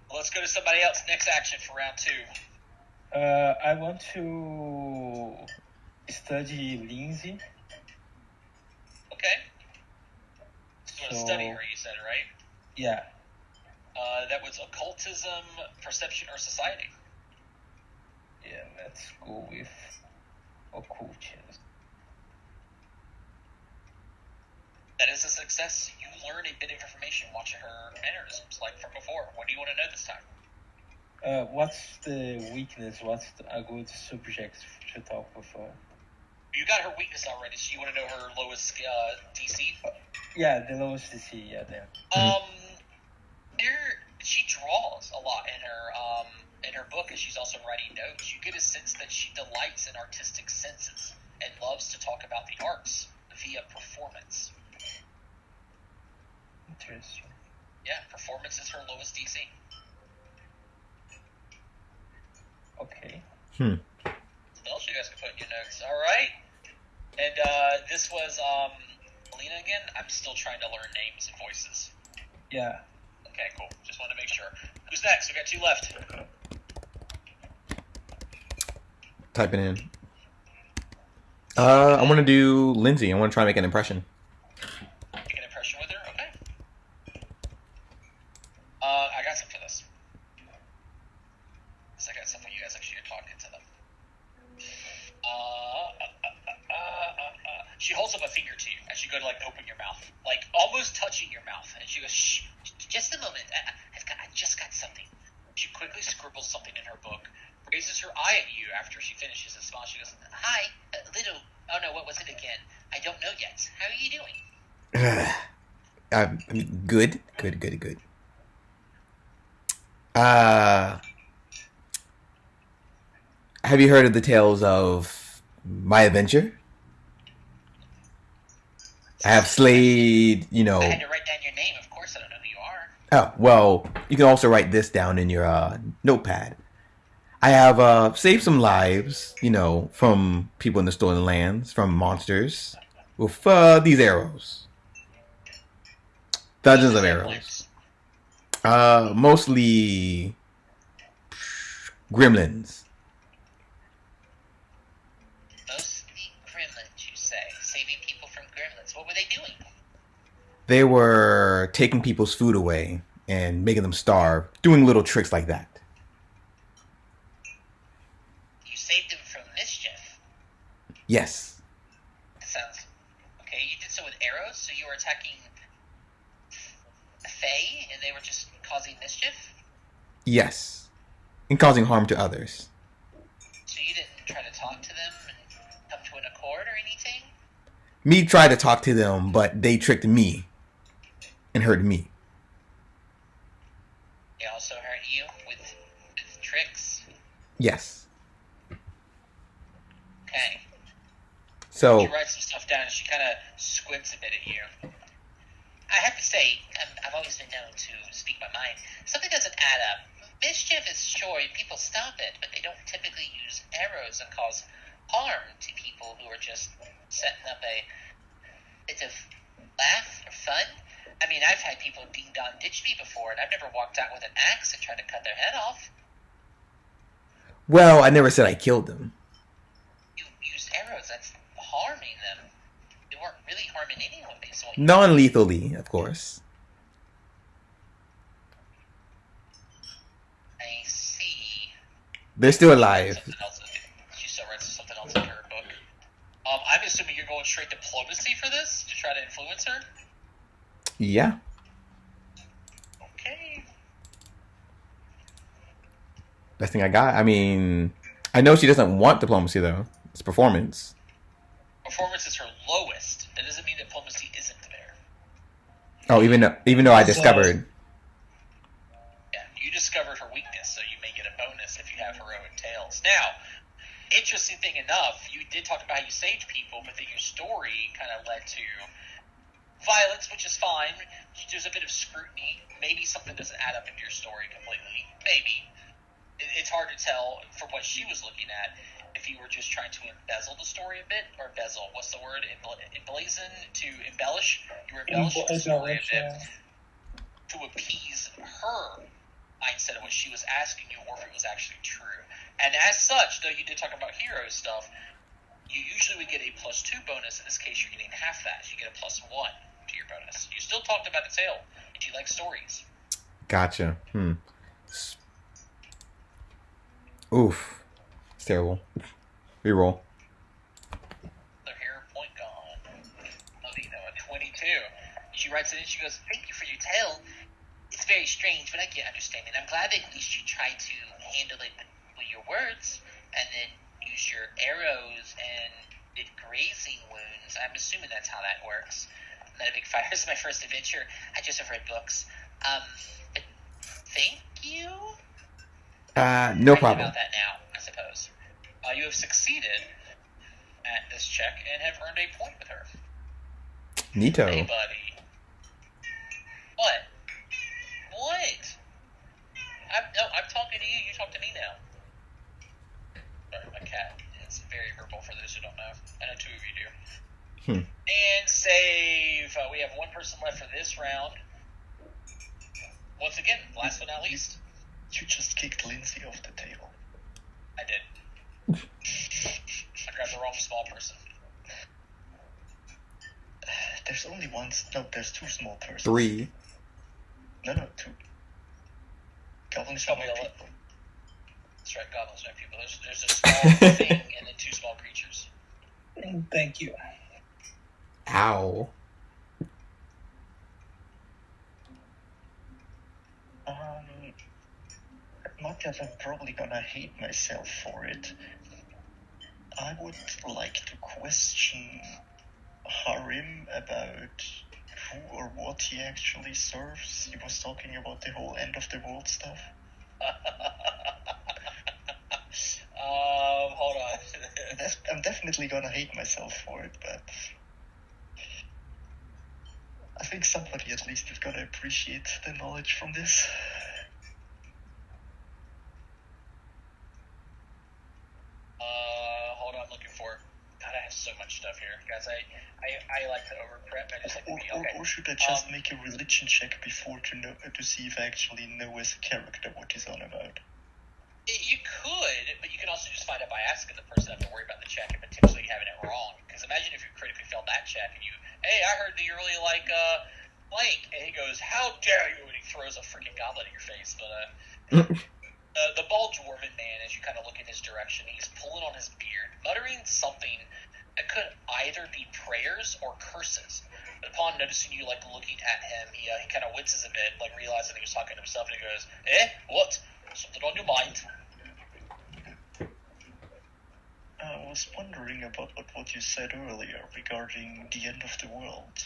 A: Well, let's go to somebody else. Next action for round 2.
E: I want to study Lindsay.
A: Okay. So you want to study her, you said, right?
E: Yeah.
A: That was occultism, perception, or society.
E: Yeah, let's go with occultism.
A: That is a success. You learn a bit of information watching her mannerisms, like from before. What do you want to know this time?
E: What's the weakness? What's a good subject to talk with her?
A: You got her weakness already, so you want to know her lowest DC?
E: Yeah, the lowest DC, yeah, then.
A: She draws a lot in her book, and she's also writing notes. You get a sense that she delights in artistic senses and loves to talk about the arts via performance.
E: Interesting.
A: Yeah, performance is her lowest DC.
E: Okay.
A: What else you guys can put in your notes? All right. And this was Alina again. I'm still trying to learn names and voices.
E: Yeah.
A: Okay, cool. Just wanted to make sure. Who's next? We got 2 left.
B: Typing in. I want to do Lindsay. I want to try and make an impression.
A: Make an impression with her? Okay. I got some for this. 2 seconds. your mouth, like almost touching your mouth. And she goes, "Shh, just a moment. I just got something." She quickly scribbles something in her book, raises her eye at you after she finishes and smiles. She goes, "Hi, little. Oh no, what was it again? I don't know yet. How are you doing?"
B: Good. Have you heard of the tales of my adventure? I have slayed,
A: I had to write down your name. Of course, I don't know who you are.
B: Oh, well, you can also write this down in your notepad. I have saved some lives, from people in the stolen lands, from monsters, with these arrows. Dozens of arrows. Mostly gremlins.
A: Mostly gremlins, you say? Saving people from gremlins. What were they doing?
B: They were taking people's food away and making them starve, doing little tricks like that.
A: You saved them from mischief.
B: Yes.
A: That sounds okay. You did so with arrows, so you were attacking Fae, and they were just causing mischief?
B: Yes. And causing harm to others.
A: So you didn't try to talk to them and come to an accord or anything?
B: Me tried to talk to them, but they tricked me and hurt me.
A: They also hurt you with tricks?
B: Yes.
A: Okay.
B: So
A: She writes some stuff down and she kind of squints a bit at you. I have to say, I've always been known to speak my mind. Something doesn't add up. Mischief is sure, people stop it, but they don't typically use arrows and cause harm to people who are just setting up a bit of laugh or fun. I mean, I've had people ding-dong ditch me before, and I've never walked out with an axe and tried to cut their head off.
B: well, I never said I killed them.
A: You used arrows, that's harming them. They weren't really harming anyone based on what you
B: Non-lethally, of course.
A: I see.
B: They're still alive.
A: Something else. She still writes something else in her book. I'm assuming you're going straight diplomacy for this to try to influence her.
B: Yeah.
A: Okay.
B: Best thing I got. I mean, I know she doesn't want diplomacy though. It's performance.
A: Performance is her lowest. That doesn't mean diplomacy isn't there.
B: Oh, even though I discovered.
A: Yeah, you discovered her weakness, so you may get a bonus if you have heroic tales. Now, interesting thing enough, you did talk about how you saved people, but then your story kind of led to violence, which is fine. There's a bit of scrutiny. Maybe something doesn't add up into your story completely. Maybe. It's hard to tell from what she was looking at if you were just trying to embezzle the story a bit, or bezel. What's the word? Emblazon? To embellish? You were embellishing the story a bit to appease her mindset of what she was asking you, or if it was actually true. And as such, though you did talk about hero stuff, you usually would get a +2 bonus. In this case, you're getting half that. You get a +1 to your bonus. You still talked about the tale, and you like stories.
B: Gotcha. Oof. It's terrible. Reroll.
A: Their hero point gone. A 22. She writes it in. She goes, "Thank you for your tale. It's very strange, but I can understand it. I'm glad that at least you tried to handle it with your words, and then use your arrows and did grazing wounds. I'm assuming that's how that works. I'm not a big fighter. This is my first adventure. I just have read books. But thank you.
B: No problem.
A: About that now, I suppose. You have succeeded at this check and have earned a point with her.
B: Neato.
A: Hey, buddy. What? I'm talking to you. You talk to me now. Sorry, my cat is very verbal for those who don't know. I know 2 of you do. And save. We have one person left for this round. Once again, last but not least.
C: You just kicked Lindsay off the table.
A: I did. I grabbed the wrong small person.
C: There's only one. No, there's 2 small persons.
B: 3.
C: No, 2. Goblins are more people.
A: That's right, goblins are people. There's a small thing and then 2 small creatures.
D: Thank you.
B: Ow.
C: not that I'm probably gonna hate myself for it. I would like to question Harim about who or what he actually serves. He was talking about the whole end of the world stuff.
A: Hold on.
C: I'm definitely gonna hate myself for it, but I think somebody at least is gonna appreciate the knowledge from this.
A: Hold on, I'm looking for. God, I have so much stuff here, guys. I like to over prep. I just like to be okay.
C: Or should I just make a religion check before to see if I actually know as a character what he's on about?
A: You could, but you can also just find out by asking the person, not to worry about the check and potentially having it wrong. Because imagine if you critically failed that check and hey, I heard that you really like blank, and he goes, how dare you, and he throws a freaking goblet in your face. But the bald dwarven man, as you kind of look in his direction, he's pulling on his beard, muttering something that could either be prayers or curses. But upon noticing you looking at him, he kind of winces a bit, realizing he was talking to himself, and he goes, what? Something on your mind?
C: I was wondering about what you said earlier regarding the end of the world.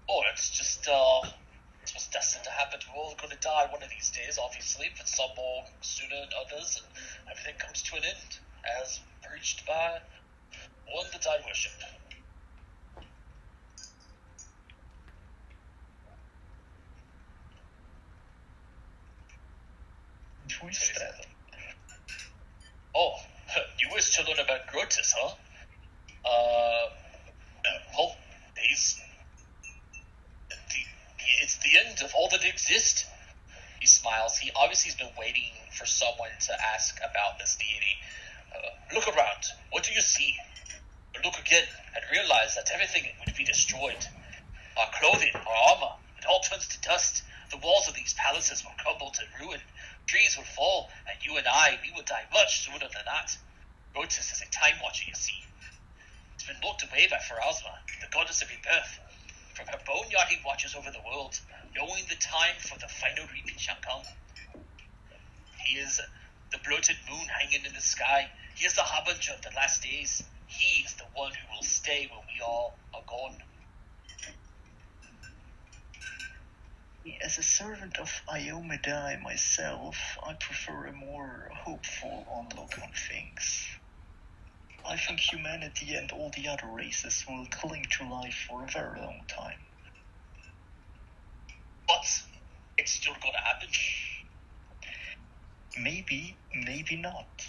A: Oh, it's just, it was destined to happen. We're all going to die one of these days, obviously, but some more sooner than others, and everything comes to an end, as preached by one that I worship.
C: Who is that?
A: Oh, you wish to learn about Grotus, huh? Well, it's the end of all that exist. He smiles. He obviously has been waiting for someone to ask about this deity. Look around. What do you see? Look again and realize that everything would be destroyed. Our clothing, our armor, it all turns to dust. The walls of these palaces will crumble to ruin. Trees will fall, and you and I, we will die much sooner than that. Grotus is a time watcher, you see. He's been locked away by Pharasma, the goddess of rebirth. From her boneyard he watches over the world, knowing the time for the final reaping shall come. He is the bloated moon hanging in the sky. He is the harbinger of the last days. He is the one who will stay when we all are gone.
C: As a servant of Iomedai myself, I prefer a more hopeful outlook on things. I think humanity and all the other races will cling to life for a very long time.
A: But it's still gonna happen.
C: Maybe, maybe not.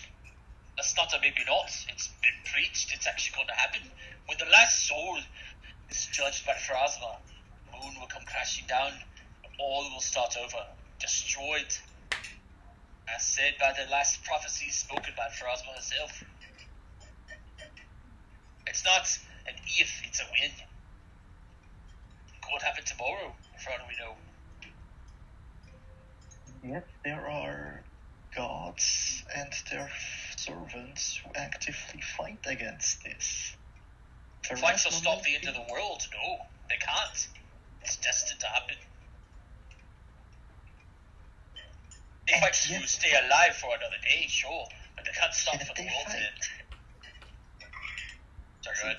A: That's not a maybe not. It's been preached. It's actually gonna happen. When the last soul is judged by Pharasma, the moon will come crashing down. All will start over, destroyed, as said by the last prophecy spoken by Pharasma herself. It's not an if, it's a when. It could happen tomorrow, for all we know.
C: Yet there are gods and their servants who actively fight against this.
A: Fights will stop the end of the world. No, they can't. It's destined to happen. They fight to stay alive for another day, sure, but they can't stop for the world to end. Sorry, go ahead.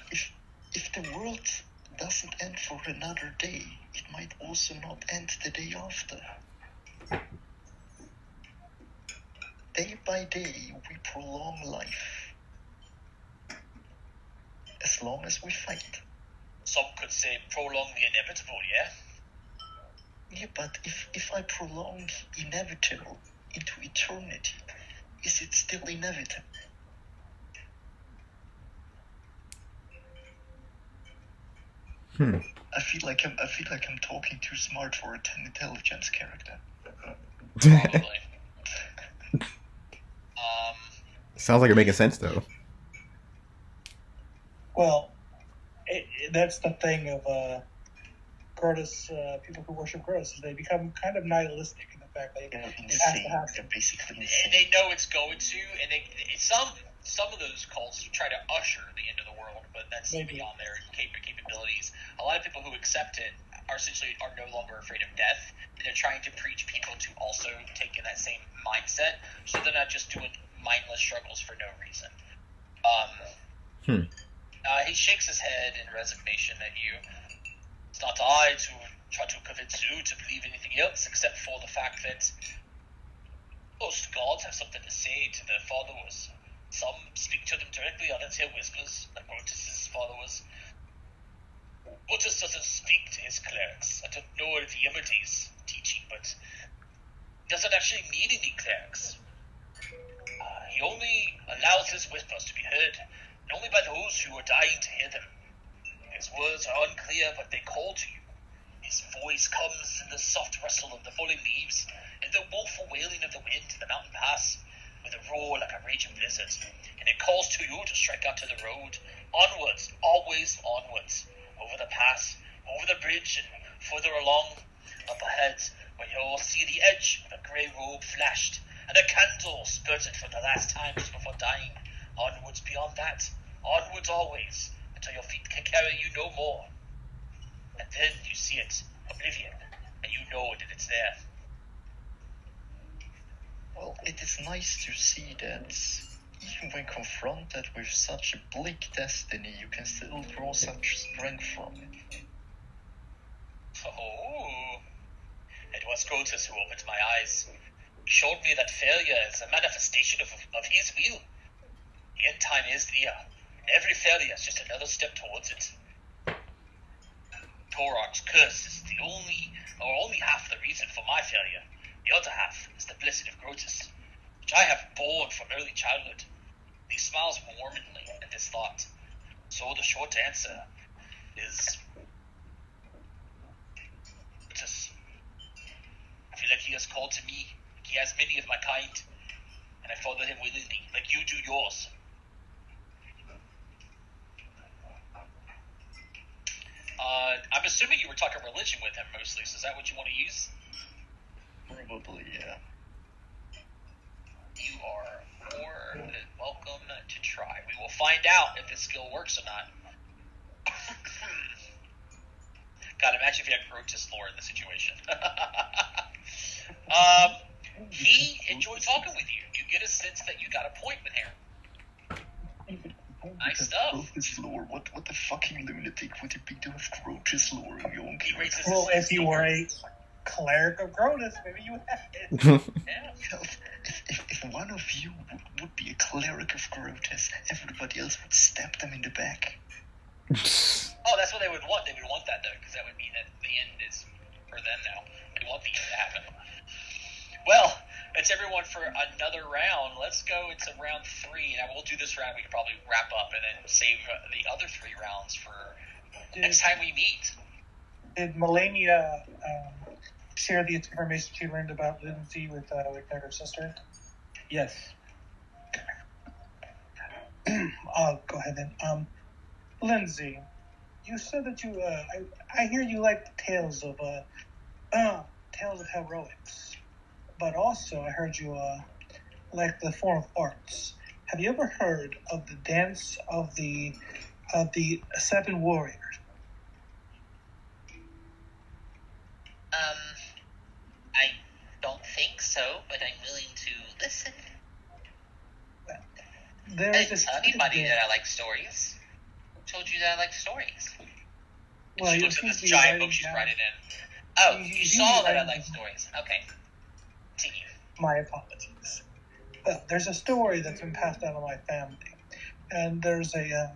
C: If the world doesn't end for another day, it might also not end the day after. Day by day, we prolong life. As long as we fight.
A: Some could say prolong the inevitable, yeah?
C: Yeah, but if I prolong inevitable into eternity, is it still inevitable? I feel like I'm talking too smart for an intelligence character.
A: Probably.
B: Sounds like you're making sense though.
D: Well, that's the thing of Curtis, people who worship Curtis, is they become kind of nihilistic in the fact that it has to happen.
C: They're basically
A: And
C: insane.
A: they know it's going to, and some of those cults try to usher the end of the world, but that's
D: Maybe.
A: beyond their capabilities. A lot of people who accept it are no longer afraid of death. And they're trying to preach people to also take in that same mindset, so they're not just doing mindless struggles for no reason. He shakes his head in resignation at you. It's not I to try to convince you to believe anything else, except for the fact that most gods have something to say to their followers. Some speak to them directly, others hear whispers, like Brutus's followers. Brutus doesn't speak to his clerics. I don't know if he imitates teaching, but he doesn't actually need any clerics. He only allows his whispers to be heard, and only by those who are dying to hear them. His words are unclear, but they call to you. His voice comes in the soft rustle of the falling leaves, and the woeful wailing of the wind in the mountain pass, with a roar like a raging blizzard, and it calls to you to strike out to the road, onwards, always onwards, over the pass, over the bridge, and further along, up ahead, where you'll see the edge of a grey robe flashed, and a candle spurted for the last time just before dying. Onwards beyond that, onwards always, until your feet can carry you no more. And then you see it, oblivion, and you know that it's there.
C: Well, it is nice to see that even when confronted with such a bleak destiny, you can still draw such strength from it.
A: Oh, it was Grotus who opened my eyes. He showed me that failure is a manifestation of his will. The end time is near. Every failure is just another step towards it. Torok's curse is only half the reason for my failure. The other half is the blessing of Grotus, which I have borne from early childhood. He smiles warmly at this thought. So the short answer is Grotus. I feel like he has called to me. He has many of my kind, and I follow him willingly, like you do yours. I'm assuming you were talking religion with him mostly, so is that what you want to use?
C: Probably, yeah.
A: You are more than welcome to try. We will find out if this skill works or not. God, imagine if you had Grotus lore in the situation. He enjoyed talking with you. You get a sense that you got a point with him. Nice stuff.
C: Grotus lore. What the fucking lunatic would you be doing with Grotus lore in your own
A: He raises his
D: Well, if you
A: sword.
D: were a cleric of Grotus, maybe you had it.
A: Yeah.
C: If one of you would be a cleric of Grotus, everybody else would stab them in the back.
A: Oh, that's what they would want. They would want that, though, because that would mean that the end is for them now. They want the end to happen. Well, it's everyone for another round. Let's go into round 3. Now, we'll do this round. We can probably wrap up and then save the other 3 rounds for next time we meet.
D: Did Melania share the information she learned about Lindsay with her sister?
E: Yes.
D: I'll go ahead then. Lindsay, you said that you, I hear you like tales of heroics, but also I heard you like the form of arts. Have you ever heard of the dance of the 7 warriors?
A: I don't think so, but I'm willing to listen.
D: There
A: I
D: is
A: didn't
D: a
A: tell anybody that I like stories. Who told you that I like stories?
D: Well,
A: She
D: you
A: looks at
D: seem
A: this
D: to be
A: giant
D: writing
A: book she's
D: down-
A: writing in. Oh,
D: You
A: you
D: seem
A: saw
D: to be
A: that I
D: writing
A: like
D: down-
A: stories. Okay. Continue.
D: My apologies. There's a story that's been passed down to my family, and there's a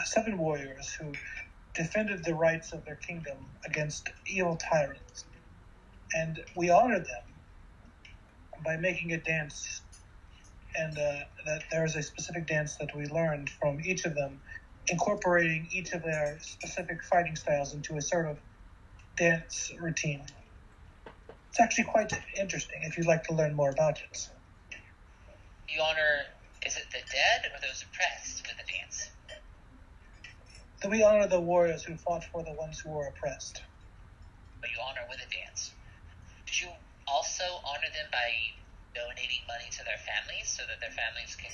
D: 7 warriors who defended the rights of their kingdom against evil tyrants, and we honor them by making a dance. And that there's a specific dance that we learned from each of them, incorporating each of their specific fighting styles into a sort of dance routine. It's actually quite interesting if you'd like to learn more about it.
A: You honor, is it the dead or those oppressed with the dance?
D: So we honor the warriors who fought for the ones who were oppressed.
A: But you honor with a dance. Did you also honor them by donating money to their families so that their families can...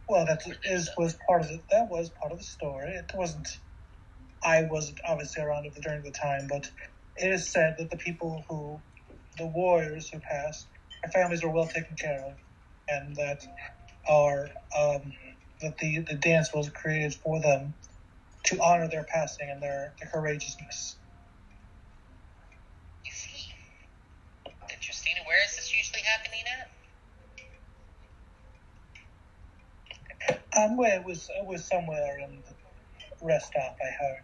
D: Well, that was part of the story. It wasn't I wasn't obviously around during the time, but it is said that the warriors who passed, their families were well taken care of, and that the dance was created for them to honor their passing and their courageousness.
A: You see. Interesting. Where is this usually happening at?
D: Well, it was somewhere in the rest stop, I heard,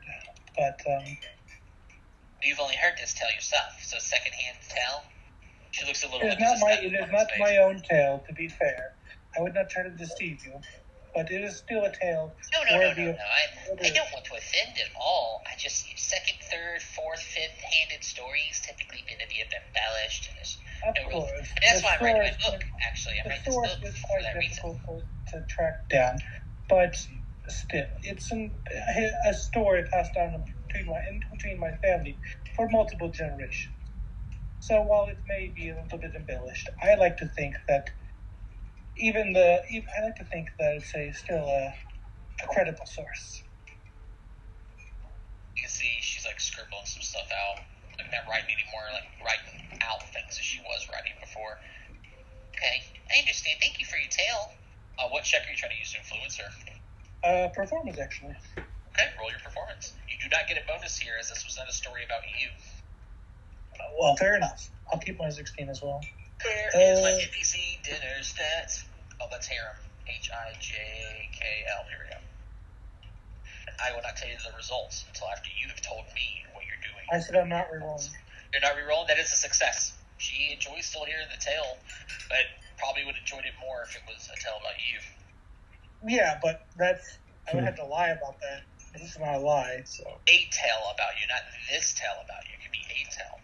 D: but
A: You've only heard this tale yourself, so secondhand tale. She looks a little.
D: It is not my own tale, to be fair. I would not try to deceive you, but it is still a tale.
A: No. I don't want to offend at all. I just second, third, fourth, fifth-handed stories typically going to be a bit embellished. And
D: Of course.
A: that's why I'm writing my book. Actually, I'm writing this book
D: The source is
A: for
D: quite
A: that reason.
D: difficult to track down, but still, it's a story passed down between my family for multiple generations. So while it may be a little bit embellished, I like to think that it's still a credible source.
A: You can see she's like scribbling some stuff out. Like not writing anymore, like writing out things that she was writing before. Okay, I understand. Thank you for your tale. What check are you trying to use to influence her?
D: Performance, actually.
A: Okay, roll your performance. You do not get a bonus here, as this was not a story about you.
D: Well, fair enough. I'll keep my 16 as well.
A: Where is my NPC dinner stats? Oh, that's Harem. Hijkl. Here we go. I will not tell you the results until after you have told me what you're doing.
D: I said I'm not rerolling.
A: You're not rerolling? That is a success. She enjoys still hearing the tale, but probably would have enjoyed it more if it was a tale about you.
D: Yeah, but I would have to lie about that. This is not a lie, so.
A: A tale about you, not this tale about you. It could be a tale.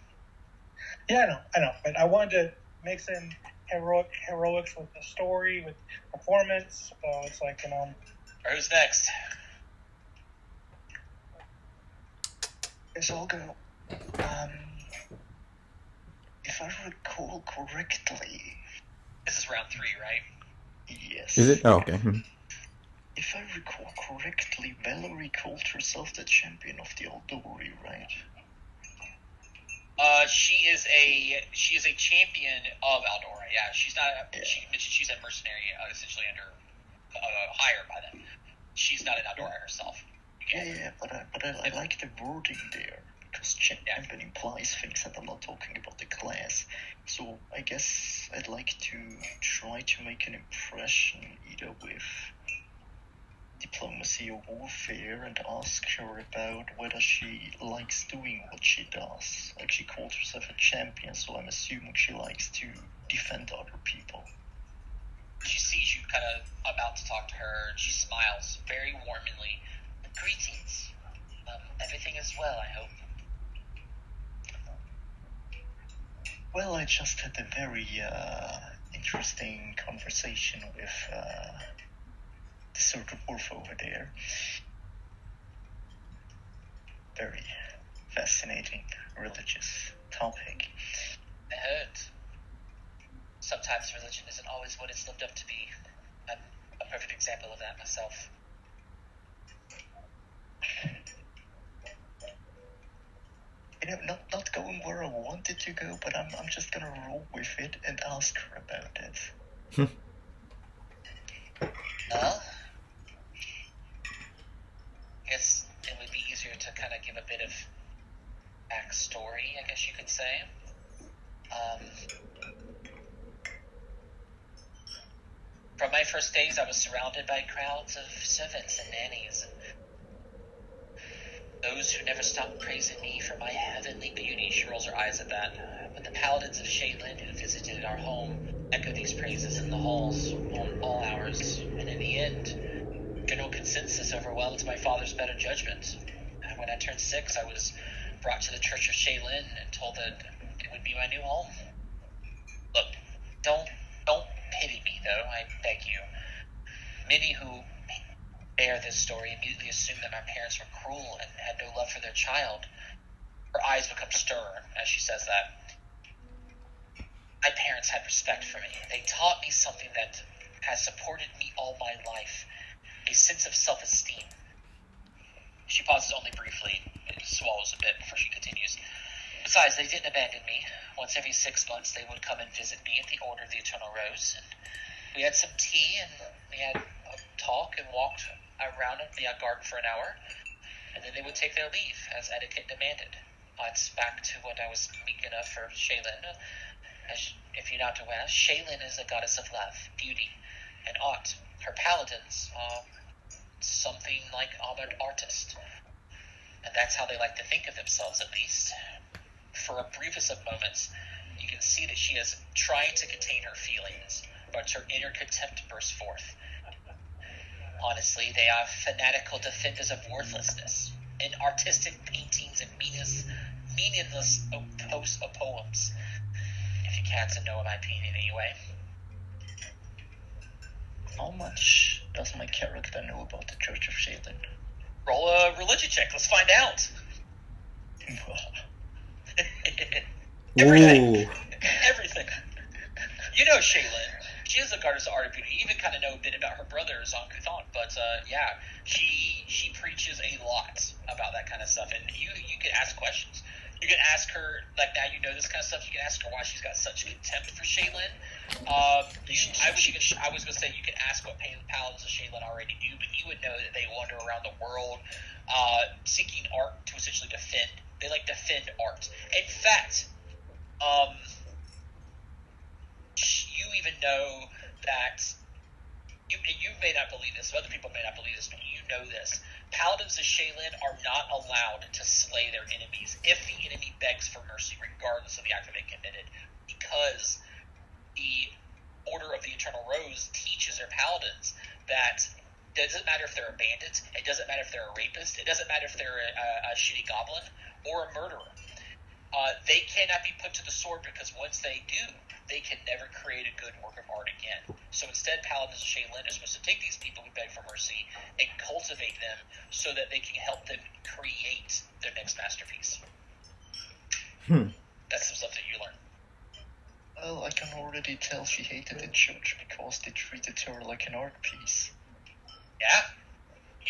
D: Yeah, I know. But I wanted to mix in heroics with the story, with performance. So it's like,
A: Or who's next?
C: Yes, I'll go. If I recall correctly...
A: This is round 3, right?
C: Yes.
B: Is it? Oh, okay.
C: If I recall correctly, Valerie called herself the champion of the Aldori, right?
A: She is a champion of Aldora. Yeah, she's not. She's a mercenary, essentially under hired by them. She's not an Aldora herself.
C: Yeah, but I like the wording there, because champion implies things, and I'm not talking about the class. So I guess I'd like to try to make an impression either with diplomacy or warfare and ask her about whether she likes doing what she does. Like, she calls herself a champion, so I'm assuming she likes to defend other people.
A: She sees you kind of about to talk to her, and she smiles very warmly. Greetings. Everything is well, I hope.
C: Well, I just had a very interesting conversation with the sort of wolf over there. Very fascinating religious topic.
A: I heard. Sometimes religion isn't always what it's lived up to be. I'm a perfect example of that myself.
C: You know, not going where I wanted to go, but I'm just gonna roll with it and ask her about it.
A: Well, I guess it would be easier to kind of give a bit of backstory, I guess you could say. From my first days, I was surrounded by crowds of servants and nannies, and those who never stopped praising me for my heavenly beauty. She rolls her eyes at that. But the paladins of Shaylin who visited our home echoed these praises in the halls on all hours, and in the end, general consensus overwhelmed my father's better judgment. And when I turned 6, I was brought to the Church of Shaylin and told that it would be my new home. Look, don't pity me, though, I beg you. Many who bear this story immediately assume that my parents were cruel and had no love for their child. Her eyes become stern as she says that. My parents had respect for me. They taught me something that has supported me all my life, a sense of self-esteem. She pauses only briefly and swallows a bit before she continues. Besides, they didn't abandon me. Once every 6 months, they would come and visit me at the Order of the Eternal Rose. And we had some tea, and we had a talk and walked around the garden for an hour. And then they would take their leave, as etiquette demanded. It's back to what I was speaking of for Shaylin. As if you're not aware, Shaylin is a goddess of love, beauty, and art. Her paladins are something like armored artists. And that's how they like to think of themselves, at least. For a briefest of moments, you can see that she is trying to contain her feelings, but her inner contempt bursts forth. Honestly, they are fanatical defenders of worthlessness, and artistic paintings and meaningless poems. If you care to know my opinion anyway.
C: How much does my character know about the Church of Shaylin?
A: Roll a religion check. Let's find out. Everything.
B: Ooh.
A: Everything. You know Shaylin. She is a goddess of art and beauty. You even kind of know a bit about her brothers on Cthulhu, but yeah, she preaches a lot about that kind of stuff, and you can ask questions. You can ask her, like, now you know this kind of stuff. You can ask her why she's got such contempt for Shaylin. I was gonna say you can ask what paladins of Shaylin already do, but you would know that they wander around the world, seeking art to essentially defend. They like defend art. In fact, you even know that you may not believe this, other people may not believe this, but you know this. Paladins of Shaylin are not allowed to slay their enemies if the enemy begs for mercy, regardless of the act they committed, because the Order of the Eternal Rose teaches their paladins that it doesn't matter if they're a bandit, it doesn't matter if they're a rapist, it doesn't matter if they're a shitty goblin or a murderer. They cannot be put to the sword, because once they do, they can never create a good work of art again. So instead, paladins of Shaylin are supposed to take these people who beg for mercy and cultivate them so that they can help them create their next masterpiece. That's some stuff that you learn.
C: Well, I can already tell she hated the church because they treated her like an art piece.
A: Yeah,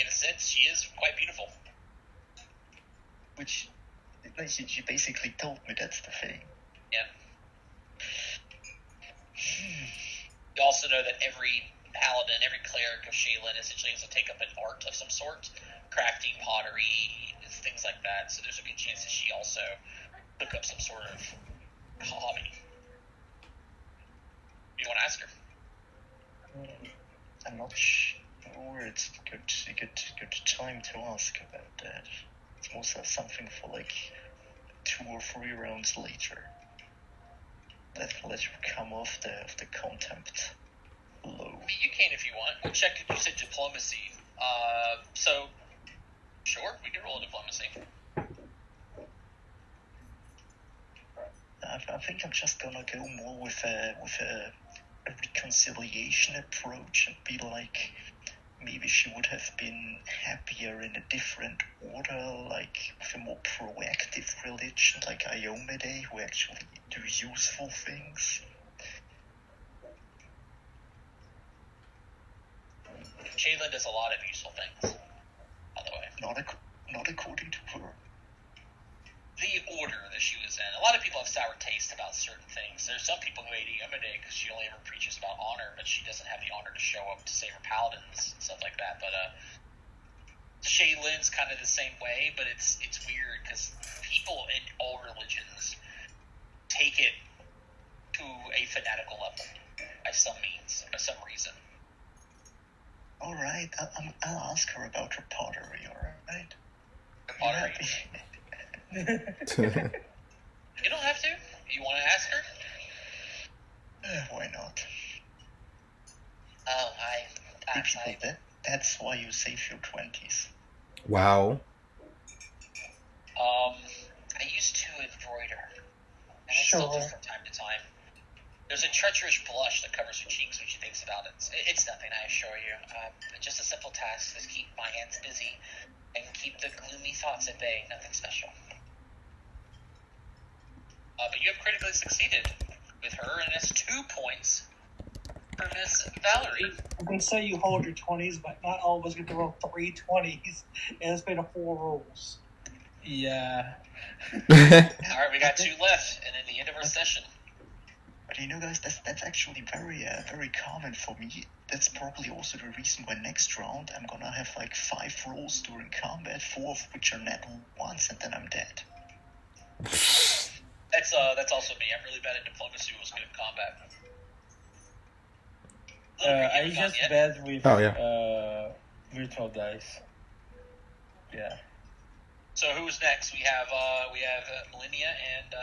A: in a sense, she is quite beautiful.
C: Which, she basically told me that's the thing.
A: Yeah. You also know that every paladin, every cleric of Shaylin essentially has to take up an art of some sort, crafting, pottery, things like that. So there's a good chance that she also took up some sort of hobby. You want to ask her?
C: I'm not sure it's a good time to ask about that. It's most something for like 2 or 3 rounds later. That will let you come off the contempt low.
A: I mean, you can if you want. We'll check if you said diplomacy. So, sure, we can roll a diplomacy.
C: I think I'm just gonna go more with a reconciliation approach and be like, maybe she would have been happier in a different order, like with a more proactive religion, like Iomede, who actually do useful things.
A: Shaylin does a lot of useful things, by the way.
C: Not according to her.
A: The order that she was in. A lot of people have sour taste about certain things. There's some people who hate Iomade because she only ever preaches about honor, but she doesn't have the honor to show up to save her paladins and stuff like that. But Shaylin's kind of the same way, but it's weird because people in all religions take it to a fanatical level by some means, by some reason.
C: All right, I'll ask her about her pottery. All right.
A: Her pottery. You don't have to. You want to ask her?
C: Why not?
A: Oh,
C: That's why you save your 20s.
B: Wow.
A: I used to embroider, and I still do from time to time. There's a treacherous blush that covers her cheeks when she thinks about it. It's nothing, I assure you. Just a simple task to keep my hands busy and keep the gloomy thoughts at bay. Nothing special. But you have critically succeeded with her, and it's 2 points. for Miss Valerie.
D: I'm going to say you hold your 20s, but not all of us get to roll 3 20s. And it's been 4 rolls.
E: Yeah.
A: Alright, we got 2 left, and then the end of our session.
C: But guys, that's actually very common for me. That's probably also the reason why next round I'm gonna have like 5 rolls during combat, 4 of which are net ones, and then I'm dead.
A: That's also me. I'm really bad at diplomacy. Who was good in combat.
E: I just bad with virtual dice. Yeah.
A: So who's next? We have Millennia and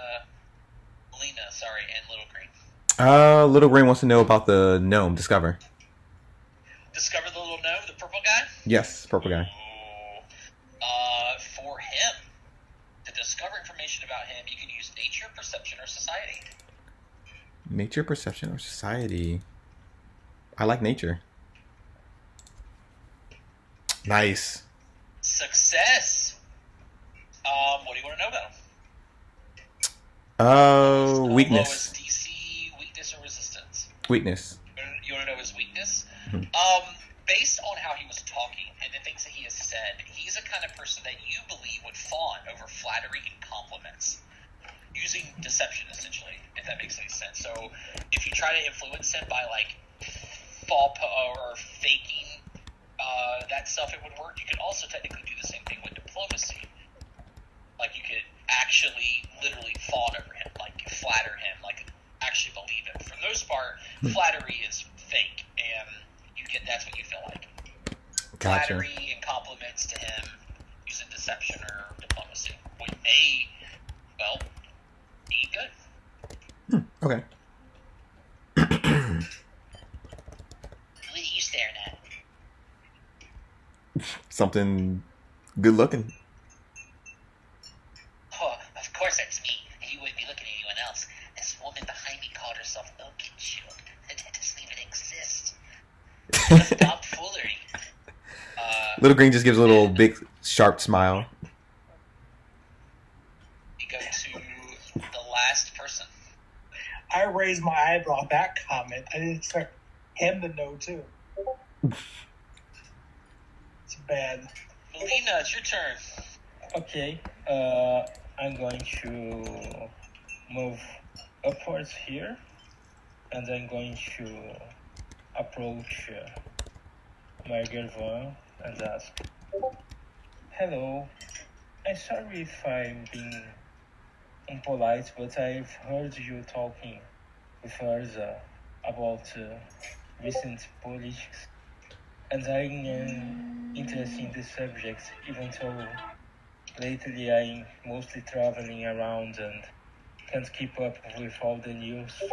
A: Melina, and Little Green.
B: Little Green wants to know about the gnome. Discover
A: the little gnome, the purple guy?
B: Yes, purple guy.
A: For him, to discover information about him, you can use nature, perception, or society.
B: Nature, perception, or society. I like nature. Nice.
A: Success. What do you want to know about him?
B: Weakness.
A: Lowest DC, weakness, or resistance?
B: Weakness.
A: You want to know his weakness?
B: Mm-hmm.
A: Based on how he was talking and the things that he has said, he's the kind of person that you believe would fawn over flattery and compliments, using deception, essentially, if that makes any sense. So, if you try to influence him by or faking that stuff, it would work. You could also technically do the same thing with diplomacy. Like, you could actually, literally fawn over him, flatter him, actually believe him. For the most part, flattery is fake, and that's what you feel like.
B: Gotcha.
A: Flattery and compliments to him using deception or diplomacy may, be good.
B: Okay.
A: What are you staring at?
B: Something good looking.
A: Oh, of course that's me. You wouldn't be looking at anyone else. This woman behind me called herself Oakenshield. That doesn't even exist. Stop foolery.
B: Little Green just gives a little big, sharp smile.
A: You go to the last person.
D: I raised my eyebrow at that comment. I didn't expect him to know, too. It's bad.
A: Melina, it's your turn.
E: Okay. I'm going to move upwards here, and I'm going to approach Margervan and ask, "Hello, I'm sorry if I'm being impolite, but I've heard you talking with Urza about recent politics, and I'm interested in this subject, even though lately I'm mostly traveling around and can't keep up with all the news.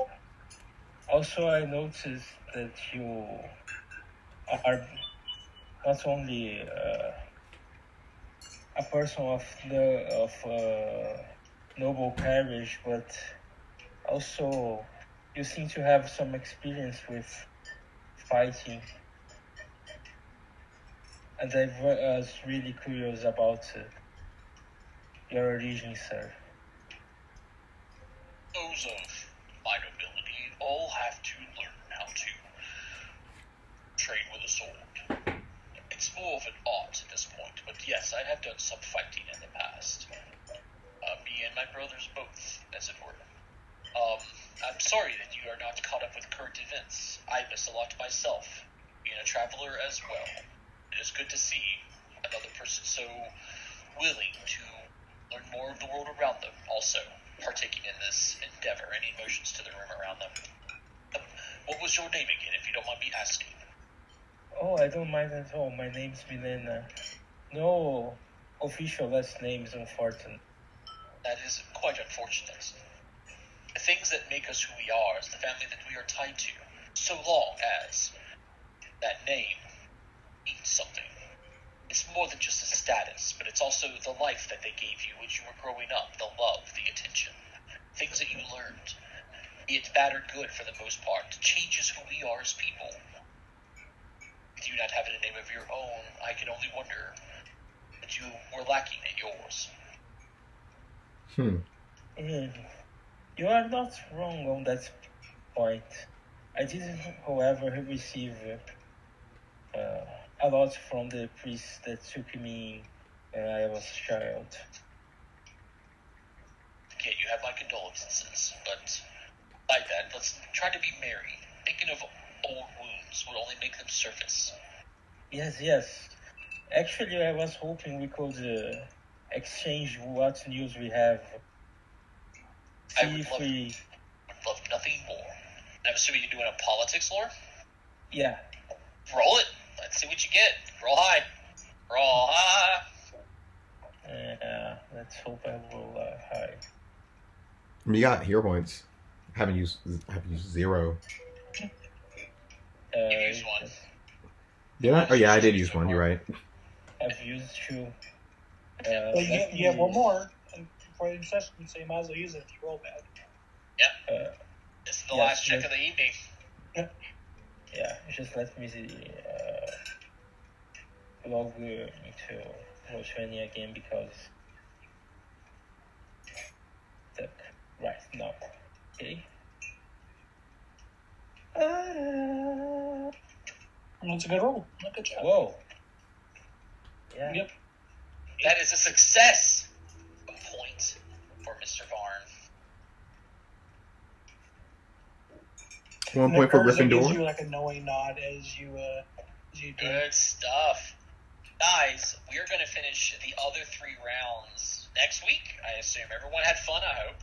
E: Also, I noticed that you are not only a person of noble carriage, but also you seem to have some experience with fighting. And I was really curious about your origin, sir."
A: Those of my nobility all have to learn how to trade with a sword. It's more of an art at this point, but yes, I have done some fighting in the past. Me and my brothers both, as it were. I'm sorry that you are not caught up with current events. I miss a lot myself, being a traveler as well. It is good to see another person so willing to learn more of the world around them, also partaking in this endeavor. Any emotions to the room around them? What was your name again, if you don't mind me asking?
E: Oh, I don't mind at all. My name's Milena. No official last names, unfortunately.
A: That is quite unfortunate. The things that make us who we are is the family that we are tied to, so long as that name means something. It's more than just a status, but it's also the life that they gave you as you were growing up, the love, the attention, things that you learned, be it bad or good for the most part, changes who we are as people. With you not having a name of your own, I can only wonder that you were lacking in yours.
E: You are not wrong on that point. I did, however, receive a lot from the priest that took me when I was a child.
A: Okay, you have my condolences, but like that, let's try to be merry. Thinking of old wounds would only make them surface.
E: Yes. Actually, I was hoping we could exchange what news we have.
A: I would love nothing more. I'm assuming you're doing a politics lore?
E: Yeah.
A: Roll it. Let's see what you get. Roll high. Roll high.
E: Let's hope I roll high.
B: You got hero points. I haven't used 0.
A: You used one.
B: Did I? Oh yeah, I did use one. You're right.
E: I've used 2.
D: Well, you have one more for the session, so you might as well use it if you roll bad.
A: Yeah. This is the last check of the evening.
E: Yeah, just let me log into Roll20 again because right now. Okay.
D: That's a good roll. Good job.
E: Whoa. Yeah.
D: Yep.
A: That is a success. A point for Mr. Varn.
B: 1 point for
D: Gives you
B: Gryffindor.
D: like a knowing nod as you do.
A: Good stuff. Guys, we are going to finish the other 3 rounds next week, I assume. Everyone had fun, I hope.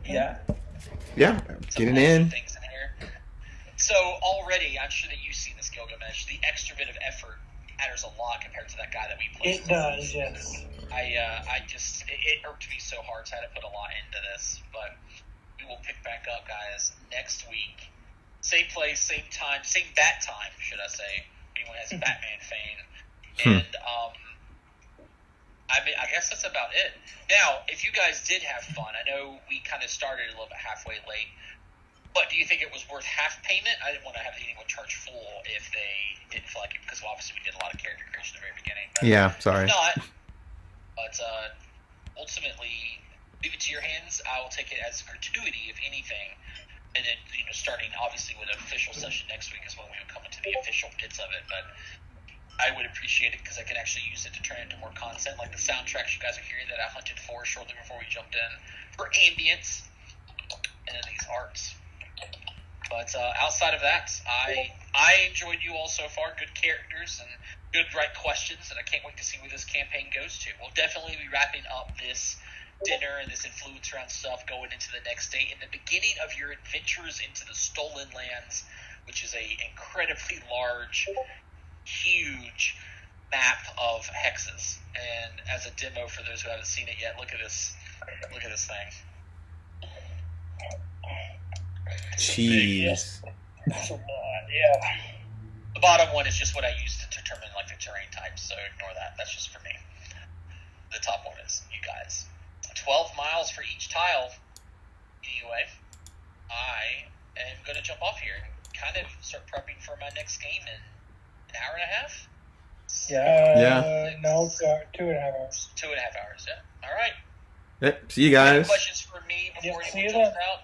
E: Yeah.
B: Yeah, getting in.
A: Things in here. So already, I'm sure that you've seen this, Gilgamesh. The extra bit of effort matters a lot compared to that guy that we played.
D: It does, yes.
A: It irked me so hard, so I had to put a lot into this. But we will pick back up, guys, next week. Same place, same time, same bat time, should I say. Anyone has Batman fame. And, I guess that's about it. Now, if you guys did have fun, I know we kind of started a little bit halfway late, but do you think it was worth half payment? I didn't want to have anyone charge full if they didn't feel like it, because obviously we did a lot of character creation at the very beginning. But
B: Yeah, sorry.
A: if not, but ultimately, leave it to your hands. I will take it as gratuity, if anything. And then, starting obviously with an official session next week is when we would come into the official bits of it. But I would appreciate it because I can actually use it to turn into more content, like the soundtracks you guys are hearing that I hunted for shortly before we jumped in for ambience, and then these arts. But outside of that, I enjoyed you all so far. Good characters and good right questions, and I can't wait to see where this campaign goes to. We'll definitely be wrapping up this dinner and this influence around stuff going into the next day in the beginning of your adventures into the Stolen Lands, which is a incredibly large, huge map of hexes. And as a demo for those who haven't seen it yet, look at this thing.
B: Jeez.
D: That's a lot, yeah.
A: The bottom one is just what I use to determine like the terrain types, so ignore that. That's just for me. The top one is you guys. 12 miles for each tile. Anyway, I am going to jump off here and kind of start prepping for my next game in an hour and a half.
D: No, 2.5 hours.
A: 2.5 hours, yeah. All right.
B: Yep. See you
A: Any
B: guys.
A: questions for me before
D: Yeah, see
A: anyone
D: you
A: jumps out?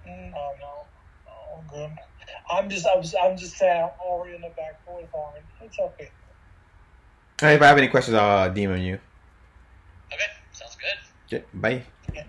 D: Oh no, I'm good. I'm just saying, I'm already in the back door farming. It's okay.
B: Hey, if I have any questions, I'll DM you.
A: Okay, sounds good.
B: Okay, bye.
D: Yeah.